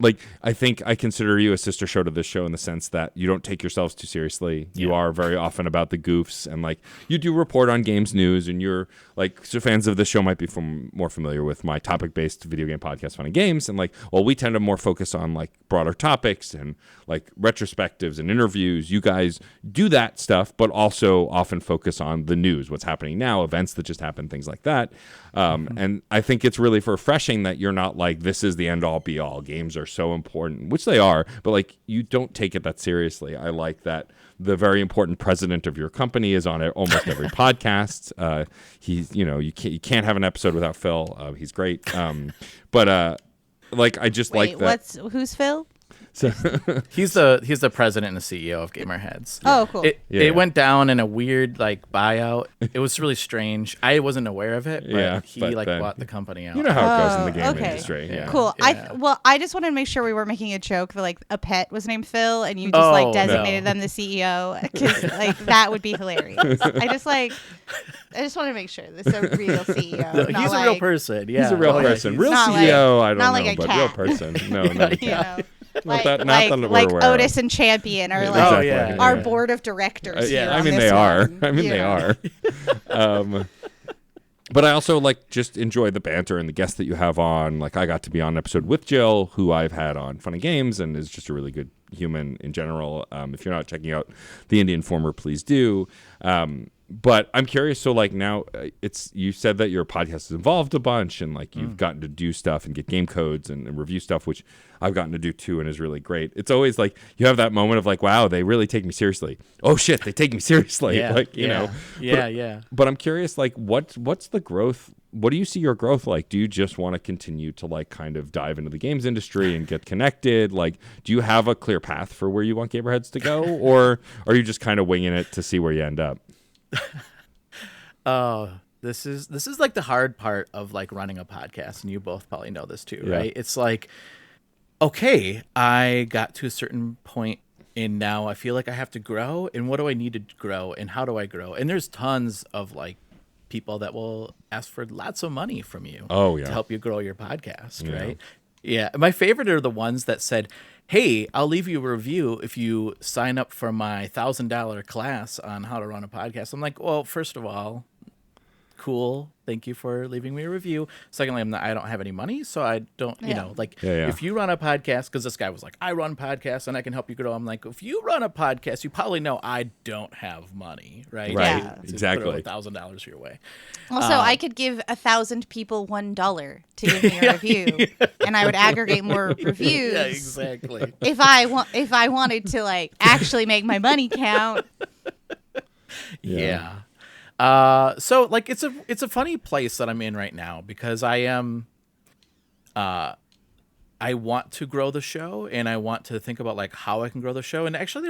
like, I think I consider you a sister show to this show in the sense that you don't take yourselves too seriously. You are very often about the goofs, and like you do report on games news, and you're like, so fans of this show might be more familiar with my topic-based video game podcast, Fun and Games, and like, well, we tend to more focus on like broader topics and like retrospectives and interviews. You guys do that stuff, but also often focus on the news, what's happening now, events that just happened, things like that. And I think it's really refreshing that you're not like, this is the end all be all. Games are so important, which they are, but like you don't take it that seriously. I like that the very important president of your company is on it almost every podcast. He's, you can't have an episode without Phil. He's great. But like, I just like that. Who's Phil? So he's the president and the CEO of Gamerheads. Oh, cool. It went down in a weird like buyout. It was really strange. I wasn't aware of it, but he bought the company out. You know how it goes in the game industry. Yeah. Cool. Yeah. I just wanted to make sure we were making a joke that like a pet was named Phil and you just designated them the CEO, because like that would be hilarious. I just want to make sure this is a real CEO. No, he's a real person. Yeah, he's a real person. Real CEO. I don't know, like but cat. real person. No, not a cat. Like like Otis and Champion are like our board of directors. I mean, they are. They are. But I also like just enjoy the banter and the guests that you have on. Like I got to be on an episode with Jill, who I've had on Fun and Games, and is just a really good human in general. If you're not checking out The Indie Informer, please do. But I'm curious. So like now you said that your podcast has evolved a bunch, and like you've gotten to do stuff and get game codes and review stuff, which I've gotten to do too, and is really great. It's always like you have that moment of like, wow, they really take me seriously. Oh shit, they take me seriously. Yeah, like, you know. Yeah. But I'm curious, like what's the growth? What do you see your growth like? Do you just want to continue to like kind of dive into the games industry and get connected? Like, do you have a clear path for where you want Gamerheads to go, or are you just kind of winging it to see where you end up? This is like the hard part of like running a podcast, and you both probably know this too, right? It's like, okay, I got to a certain point and now I feel like I have to grow, and what do I need to grow, and how do I grow? And there's tons of like people that will ask for lots of money from you to help you grow your podcast, right? Yeah. My favorite are the ones that said, hey, I'll leave you a review if you sign up for my $1,000 class on how to run a podcast. I'm like, well, first of all, cool. Thank you for leaving me a review. Secondly, I don't have any money, so I don't, if you run a podcast, because this guy was like, I run podcasts and I can help you grow. I'm like, if you run a podcast, you probably know I don't have money, right? Right, yeah. exactly. $1,000 your way. Also, I could give 1,000 people $1 to give me a review, and I would aggregate more reviews. Yeah, exactly. If I wanted to like actually make my money count. Yeah. So like it's a funny place that I'm in right now, because I am I want to grow the show, and I want to think about like how I can grow the show. And actually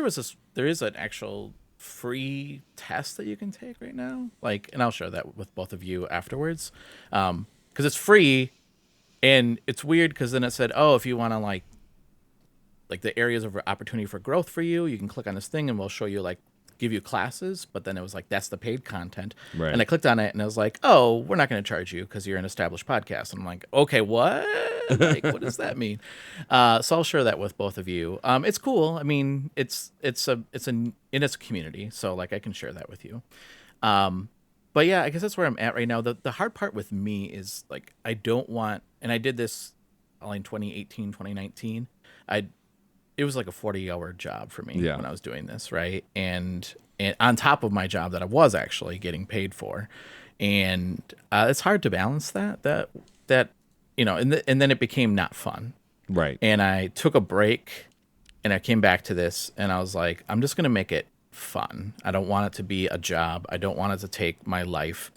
there is an actual free test that you can take right now. Like, and I'll share that with both of you afterwards. 'Cause it's free, and it's weird because then it said, oh, if you want to like the areas of opportunity for growth for you, you can click on this thing and we'll show you like give you classes. But then it was like, that's the paid content. Right. And I clicked on it and I was like, oh, we're not going to charge you because you're an established podcast. And I'm like, okay, what? Like, what does that mean? So I'll share that with both of you. It's cool. I mean, it's a community. So like I can share that with you. But yeah, I guess that's where I'm at right now. The hard part with me is like, I don't want, and I did this all in 2018, 2019. It was like a 40-hour job for me when I was doing this, right? And on top of my job that I was actually getting paid for, and it's hard to balance that and then it became not fun, right? And I took a break, and I came back to this, and I was like, I'm just gonna make it fun. I don't want it to be a job. I don't want it to take my life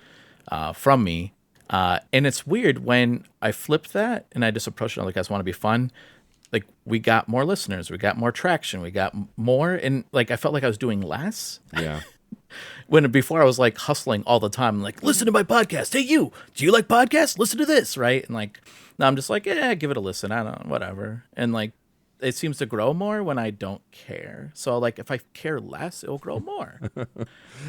from me. And it's weird when I flipped that and I just approached it like I just want to be fun. Like we got more listeners, we got more traction, we got more, and like I felt like I was doing less. Yeah. When before I was like hustling all the time, like listen to my podcast. Hey, do you like podcasts? Listen to this, right? And like now I'm just like, yeah, give it a listen. I don't know, whatever. And like it seems to grow more when I don't care. So like if I care less, it'll grow more.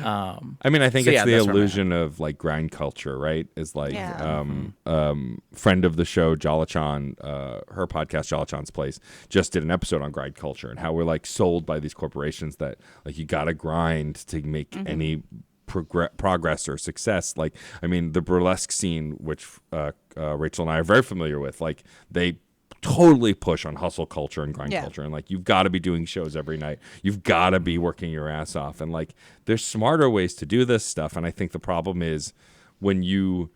I mean, I think it's the illusion of like grind culture, right? Is like friend of the show, Jalachan, her podcast, Jalachan's Place, just did an episode on grind culture and how we're like sold by these corporations that like you got to grind to make any progress or success. Like, I mean, the burlesque scene, which Rachel and I are very familiar with, like they totally push on hustle culture and grind culture, and like you've got to be doing shows every night, you've got to be working your ass off, and like there's smarter ways to do this stuff. And I think the problem is when you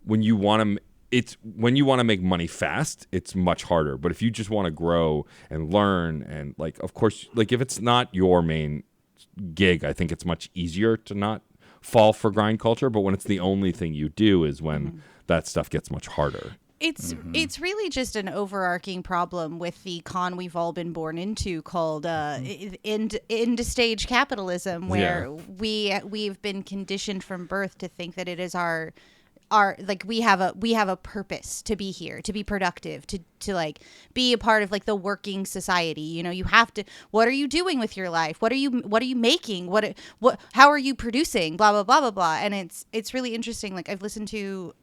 want to make money fast, it's much harder. But if you just want to grow and learn, and like of course, like if it's not your main gig, I think it's much easier to not fall for grind culture. But when it's the only thing you do is when that stuff gets much harder. It's really just an overarching problem with the con we've all been born into called end stage capitalism, where we've been conditioned from birth to think that it is our like we have a purpose to be here, to be productive, to like be a part of like the working society. You know, you have to, what are you doing with your life? What are you making? What how are you producing? Blah blah blah blah blah. And it's really interesting. Like I've listened to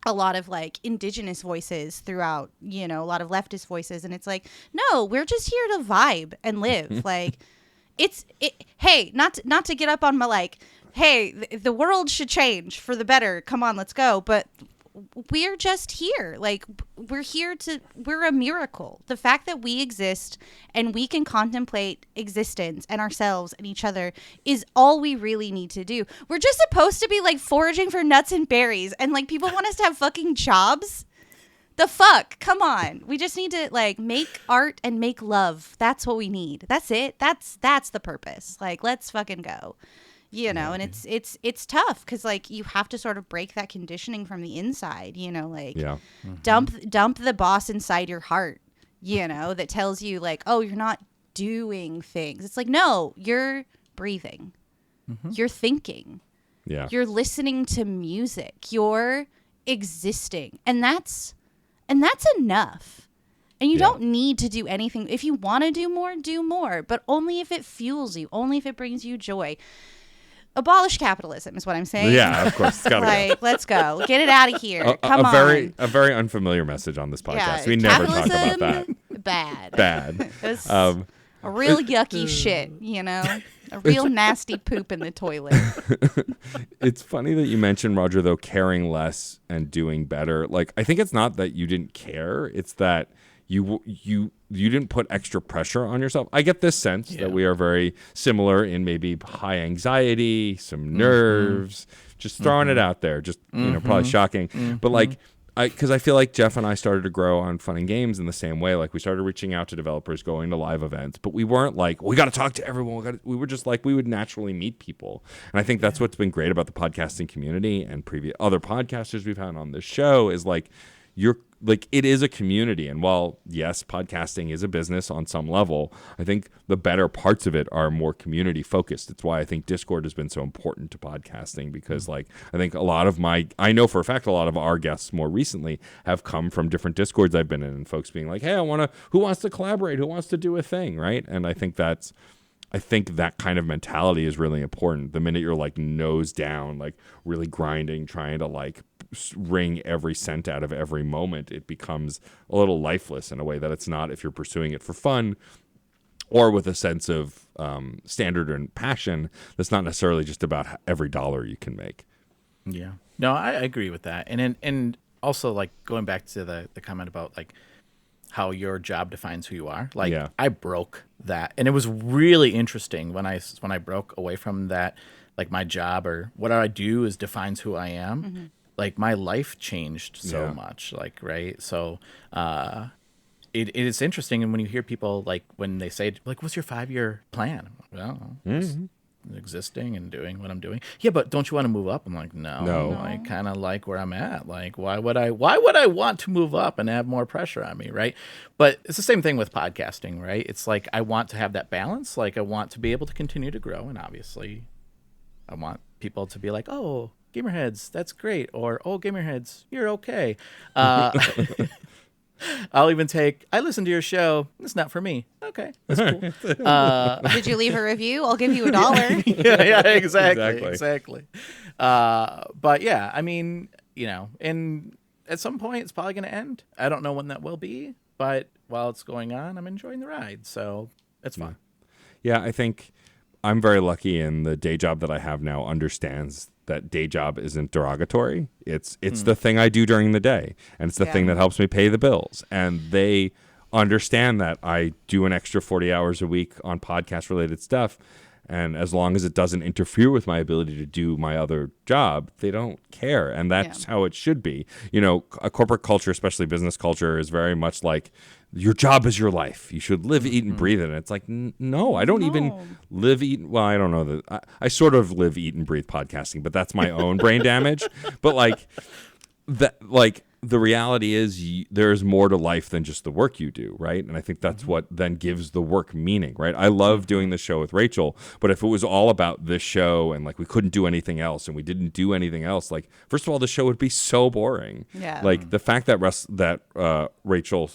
a lot of like indigenous voices throughout, you know, a lot of leftist voices, and it's like, no, we're just here to vibe and live. Like hey, not to get up on my like, hey, the world should change for the better, come on, let's go, but we're just here. Like we're a miracle. The fact that we exist and we can contemplate existence and ourselves and each other is all we really need to do. We're just supposed to be like foraging for nuts and berries, and like people want us to have fucking jobs. The fuck? Come on. We just need to like make art and make love. That's what we need. That's it. That's the purpose. Like let's fucking go. You know, and it's tough because like you have to sort of break that conditioning from the inside, you know, like dump the boss inside your heart, you know, that tells you like, oh, you're not doing things. It's like, no, you're breathing, you're thinking, you're listening to music, you're existing, and that's enough. And you don't need to do anything. If you want to do more, but only if it fuels you, only if it brings you joy. Abolish capitalism is what I'm saying. Yeah, of course. It's gotta like, let's go. Get it out of here. Come on. A very unfamiliar message on this podcast. We never talk about that. Bad. It's a real yucky shit, you know? A real nasty poop in the toilet. It's funny that you mentioned, Roger, though, caring less and doing better. Like, I think it's not that you didn't care. It's that you didn't put extra pressure on yourself. I get this sense that we are very similar in maybe high anxiety, some nerves, just throwing it out there, just, you know, probably shocking. But like, because I feel like Jeff and I started to grow on Fun and Games in the same way. Like we started reaching out to developers, going to live events, but we weren't like, we got to talk to everyone. We were just like, we would naturally meet people. And I think that's what's been great about the podcasting community and previous other podcasters we've had on this show is like, it is a community. And while, yes, podcasting is a business on some level, I think the better parts of it are more community focused. It's why I think Discord has been so important to podcasting, because like, I think I know for a fact a lot of our guests more recently have come from different Discords I've been in, and folks being like, hey, who wants to collaborate? Who wants to do a thing? Right. And I think that kind of mentality is really important. The minute you're like nose down, like really grinding, trying to like wring every cent out of every moment, it becomes a little lifeless in a way that it's not if you're pursuing it for fun or with a sense of standard and passion that's not necessarily just about every dollar you can make. Yeah. No, I agree with that. And also like going back to the comment about like how your job defines who you are. Like I broke that. And it was really interesting when I broke away from that, like my job or what I do defines who I am. Mm-hmm. Like my life changed so much, like, right. So, it is interesting. And when you hear people like, when they say like, what's your 5-year plan? Well, existing and doing what I'm doing. Yeah. But don't you want to move up? I'm like, no. I kind of like where I'm at. Like, why would I want to move up and have more pressure on me? Right. But it's the same thing with podcasting, right? It's like, I want to have that balance. Like I want to be able to continue to grow. And obviously I want people to be like, oh, Gamerheads, that's great. Or, oh, Gamerheads, you're okay. I'll even take, I listen to your show. It's not for me. Okay, that's cool. Did you leave a review? I'll give you $1. Yeah, exactly. But yeah, I mean, and at some point it's probably going to end. I don't know when that will be, but while it's going on, I'm enjoying the ride. So it's fun. Yeah, I think I'm very lucky, and the day job that I have now understands that day job isn't derogatory. It's the thing I do during the day, and it's the thing that helps me pay the bills. And they understand that I do an extra 40 hours a week on podcast related stuff. And as long as it doesn't interfere with my ability to do my other job, they don't care. And that's how it should be. A corporate culture, especially business culture, is very much like your job is your life. You should live, eat, and breathe it. And it's like, no, I don't even live, eat. Well, I don't know that. I sort of live, eat, and breathe podcasting, but that's my own brain damage. But the reality is there's more to life than just the work you do, right? And I think that's what then gives the work meaning, right? I love doing the show with Rachel, but if it was all about this show and we couldn't do anything else and we didn't do anything else, first of all, the show would be so boring. Yeah. The fact that Rachel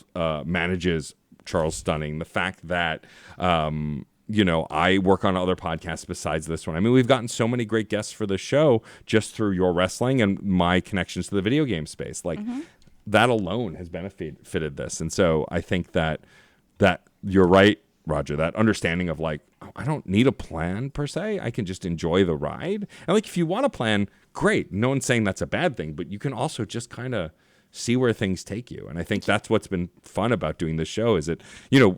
manages Charles Stunning, the fact that I work on other podcasts besides this one. I mean, we've gotten so many great guests for the show just through your wrestling and my connections to the video game space. That alone has benefited this. And so I think that you're right, Roger, that understanding of I don't need a plan per se. I can just enjoy the ride. And if you want a plan, great. No one's saying that's a bad thing, but you can also just kind of see where things take you. And I think that's what's been fun about doing this show is that,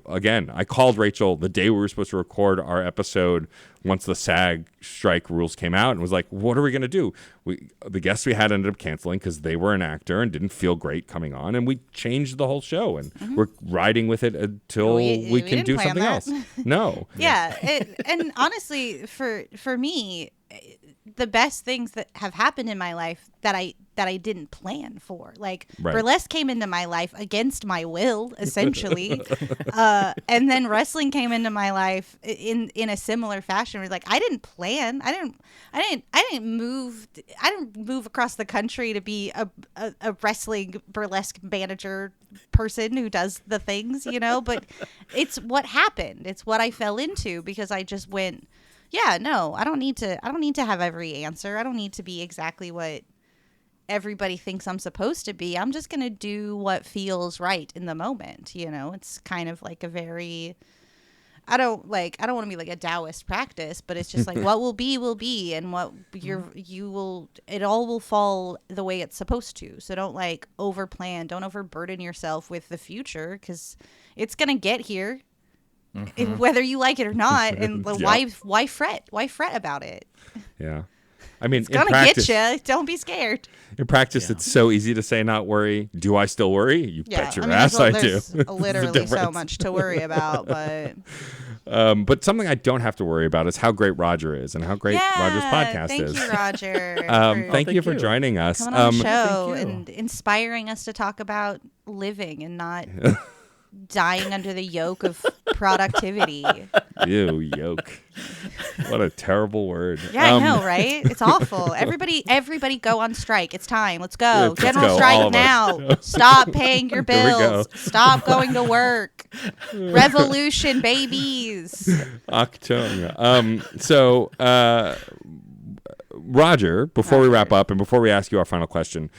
again, I called Rachel the day we were supposed to record our episode once the SAG strike rules came out and was like, what are we going to do? The guests we had ended up canceling because they were an actor and didn't feel great coming on. And we changed the whole show and we're riding with it until we can do something else. No. Yeah. And honestly, for me, the best things that have happened in my life that I didn't plan for. Burlesque came into my life against my will, essentially. And then wrestling came into my life in a similar fashion. Where I didn't plan. I didn't move across the country to be a wrestling burlesque manager person who does the things, but it's what happened. It's what I fell into because I just went, yeah, no, I don't need to have every answer. I don't need to be exactly what everybody thinks I'm supposed to be. I'm just going to do what feels right in the moment. It's kind of like a very, I don't want to be like a Taoist practice, but it's just what will be and what it all will fall the way it's supposed to. So don't over plan, don't overburden yourself with the future because it's going to get here. Whether you like it or not, and why fret? Why fret about it? Yeah, I mean, it's gonna get you. Don't be scared. In practice, it's so easy to say not worry. Do I still worry? You bet your ass I do. There's literally so much to worry about, but something I don't have to worry about is how great Roger is and how great Roger's podcast is. Thank you, Roger. Thank you for joining us. Coming on the show and inspiring us to talk about living and not dying under the yoke of productivity. Ew, yoke. What a terrible word. Yeah, I know, right? It's awful. Everybody go on strike. It's time. Let's go. General strike now. Stop paying your bills. Stop going to work. Revolution, babies. Achtung. Roger, before we wrap up and before we ask you our final question,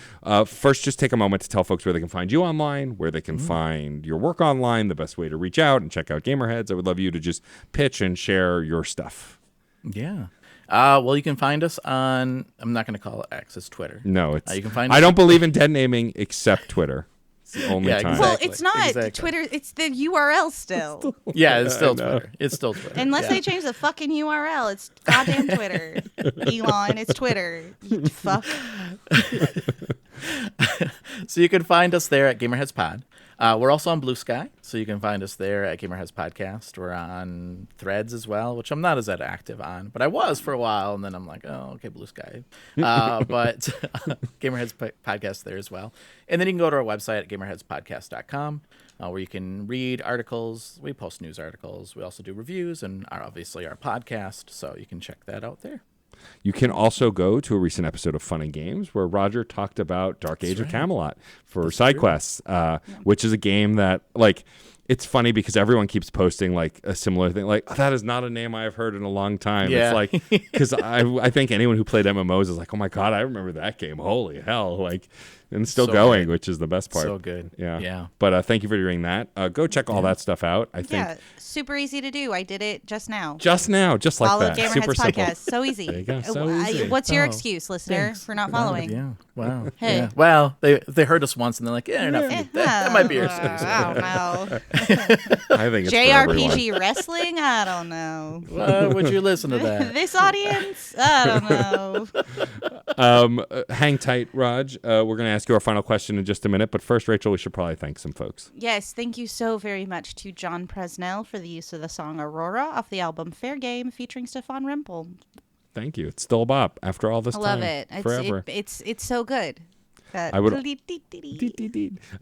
first just take a moment to tell folks where they can find you online, where they can find your work online, the best way to reach out and check out Gamerheads. I would love you to just pitch and share your stuff. Yeah. Well, you can find us on, I'm not going to call it X, it's Twitter. No, it's, you can find I don't believe in dead naming except Twitter. The only time. Well, it's not Twitter. It's the URL still. Yeah, it's still Twitter. It's still Twitter. Unless they change the fucking URL, it's goddamn Twitter. Elon, it's Twitter. You fuck. So you can find us there at Gamerheads Pod. We're also on Blue Sky, so you can find us there at Gamerheads Podcast. We're on Threads as well, which I'm not as active on, but I was for a while, and then I'm like, oh, okay, Blue Sky. But Gamerheads Podcast there as well. And then you can go to our website at gamerheadspodcast.com, where you can read articles. We post news articles. We also do reviews and obviously our podcast, so you can check that out there. You can also go to a recent episode of Fun and Games where Roger talked about Dark Age of Camelot for side quests, which is a game that, like, it's funny because everyone keeps posting like a similar thing. Like, oh, that is not a name I've heard in a long time. Yeah. It's like, because I think anyone who played MMOs is like, oh my God, I remember that game. Holy hell. Like, and it's still So going, good. which is the best part. So good. Yeah. Yeah. But thank you for doing that. Go check all that stuff out. I think Yeah, super easy to do. I did it just now. just now, just like Follow that. Gamerheads Super simple. podcast. So easy. There you go. So easy. What's your Oh, excuse, listener, Thanks. for not following? Yeah. Wow. Hey. Yeah. Well, they heard us once and they're like, yeah, enough. That might be your excuse. I don't know. I think it's for everyone. JRPG wrestling? I don't know. Why would you listen to that? This audience? I don't know. Hang tight, Raj. We're going to ask you our final question in just a minute. But first, Rachel, we should probably thank some folks. Yes, thank you so very much to John Presnell for the use of the song Aurora off the album Fair Game featuring Stefan Rempel. Thank you. It's still a bop after all this I time. love it. Forever. It's so good. I would-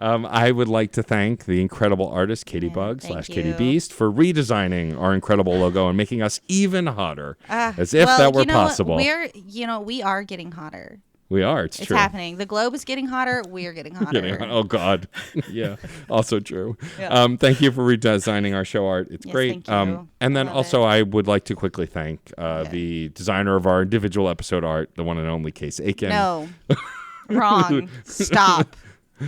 I would like to thank the incredible artist Katie Bug thank / Katie you. Beast for redesigning our incredible logo and making us even hotter, as if well, that were you know what? possible. We are getting hotter. We are. It's It's true. happening. The globe is getting hotter. We're getting hotter. Oh God, yeah. Also true. Yeah. Thank you for redesigning our show art. It's Yes, great. thank you. And then Love also, it. I would like to quickly thank the designer of our individual episode art, the one and only Case Aiken. No. Wrong. Stop.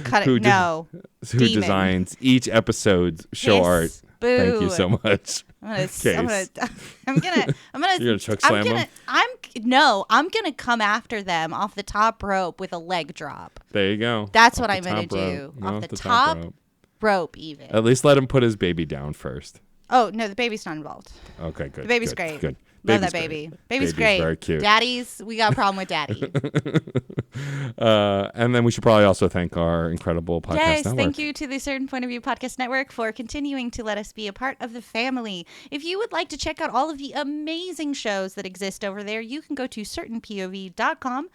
Cut who it. did- No. who Demon. designs each episode's show Piss. art. Boo. Thank you so much. I'm Case. gonna You're gonna choke slam them? I'm gonna come after them off the top rope with a leg drop. There you go. That's Off what the I'm gonna top rope. do. No, Off the top top rope. rope even. At least let him put his baby down first. Oh no, the baby's not involved. Okay, good. The baby's good, great. Good. Love Baby's that baby. great. Baby's Baby's great. very cute. Daddies, we got a problem with daddy. And then we should probably also thank our incredible podcast Yes, network. thank you to the Certain Point of View Podcast Network for continuing to let us be a part of the family. If you would like to check out all of the amazing shows that exist over there, you can go to certainpov.com,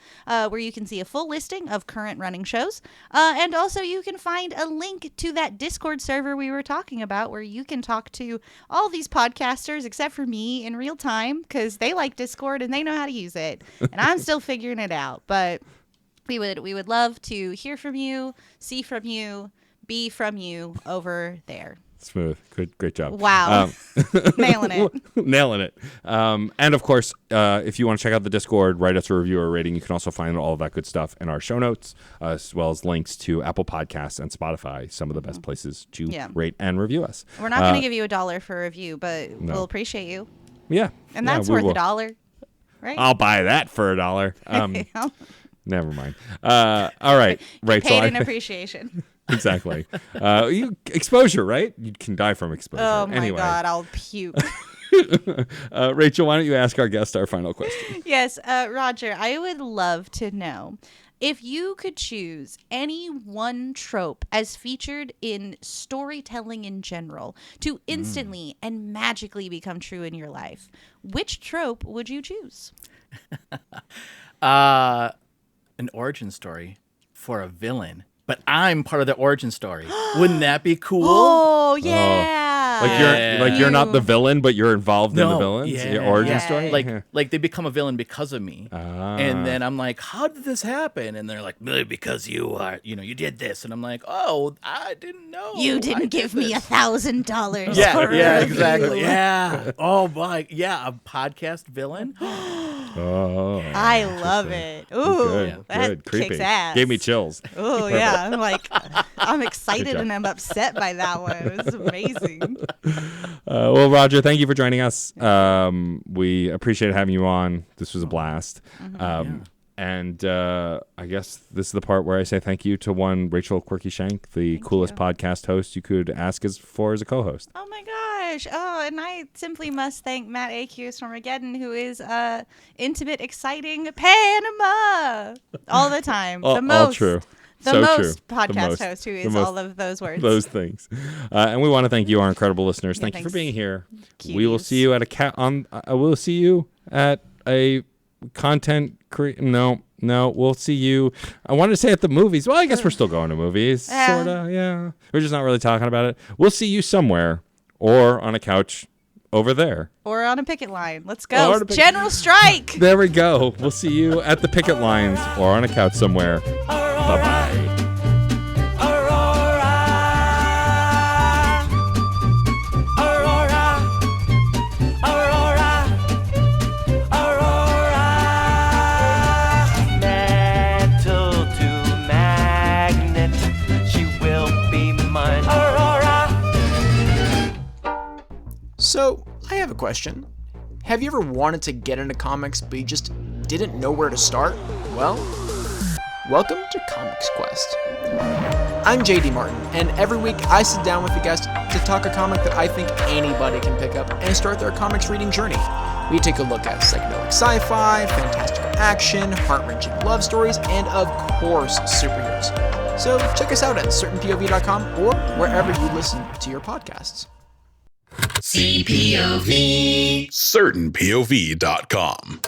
where you can see a full listing of current running shows. And also you can find a link to that Discord server we were talking about, where you can talk to all these podcasters except for me in real time, because they like Discord and they know how to use it. And I'm still figuring it out. But we would love to hear from you, see from you, be from you over there. Smooth. Good. Great job. Wow. Nailing it. Nailing it. And of course, if you want to check out the Discord, write us a review or a rating, you can also find all of that good stuff in our show notes, as well as links to Apple Podcasts and Spotify, some of the best places to Yeah. rate and review us. We're not going to give you $1 for a review, but no. we'll appreciate you. Yeah. And Yeah, that's we worth will. $1. Right? I'll buy that for $1. Never mind. All right, Rachel. Paid I in think- appreciation. Exactly. Exposure, right? You can die from exposure. Oh my anyway. God, I'll puke. Rachel, why don't you ask our guest our final question? Yes, Roger, I would love to know if you could choose any one trope as featured in storytelling in general to instantly and magically become true in your life, which trope would you choose? An origin story for a villain, but I'm part of the origin story. Wouldn't that be cool? Oh, yeah. You're not the villain, but you're involved in the villains. yeah, Your origin yeah. story. Like they become a villain because of me, and then I'm like, how did this happen? And they're like, "Well, because you did this, and I'm like, oh, I didn't know. You I didn't did give me this." $1,000. Yeah, for a yeah, review. exactly. Yeah. Oh my, yeah, a podcast villain. Oh, I love it. Ooh, good, that good, creepy. kicks ass. Gave me chills. Oh yeah, I'm like, I'm excited job. and I'm upset by that one. It was amazing. Well, Roger, thank you for joining us. We appreciate having you on. This was a blast. And I guess this is the part where I say thank you to one Rachel Quirky Shank, the coolest podcast host you could ask as a co-host. Oh my gosh. Oh, and I simply must thank Matt Achius from Armageddon, who is intimate, exciting Panama all the time. All true. The So most true. podcast The most. host who The is most. all of those words. Those things. And we want to thank you, our incredible listeners. Yeah, thank you for thanks. being here. We will Cuties. see you at we'll see you at a content No, we'll see you. I wanted to say at the movies. Well, I guess we're still going to movies. Yeah. Sorta, yeah. We're just not really talking about it. We'll see you somewhere or on a couch over there. Or on a picket line. Let's Or go. on a picket- General strike. There we go. We'll see you at the picket lines or on a couch somewhere. Bye-bye. Aurora, Aurora, Aurora, Aurora. Metal to magnet, she will be mine. Aurora. So, I have a question. Have you ever wanted to get into comics but you just didn't know where to start? Well, welcome to Comics Quest. I'm JD Martin, and every week I sit down with a guest to talk a comic that I think anybody can pick up and start their comics reading journey. We take a look at psychedelic sci-fi, fantastical action, heart-wrenching love stories, and of course, superheroes. So check us out at certainpov.com or wherever you listen to your podcasts. CPOV. CertainPOV.com.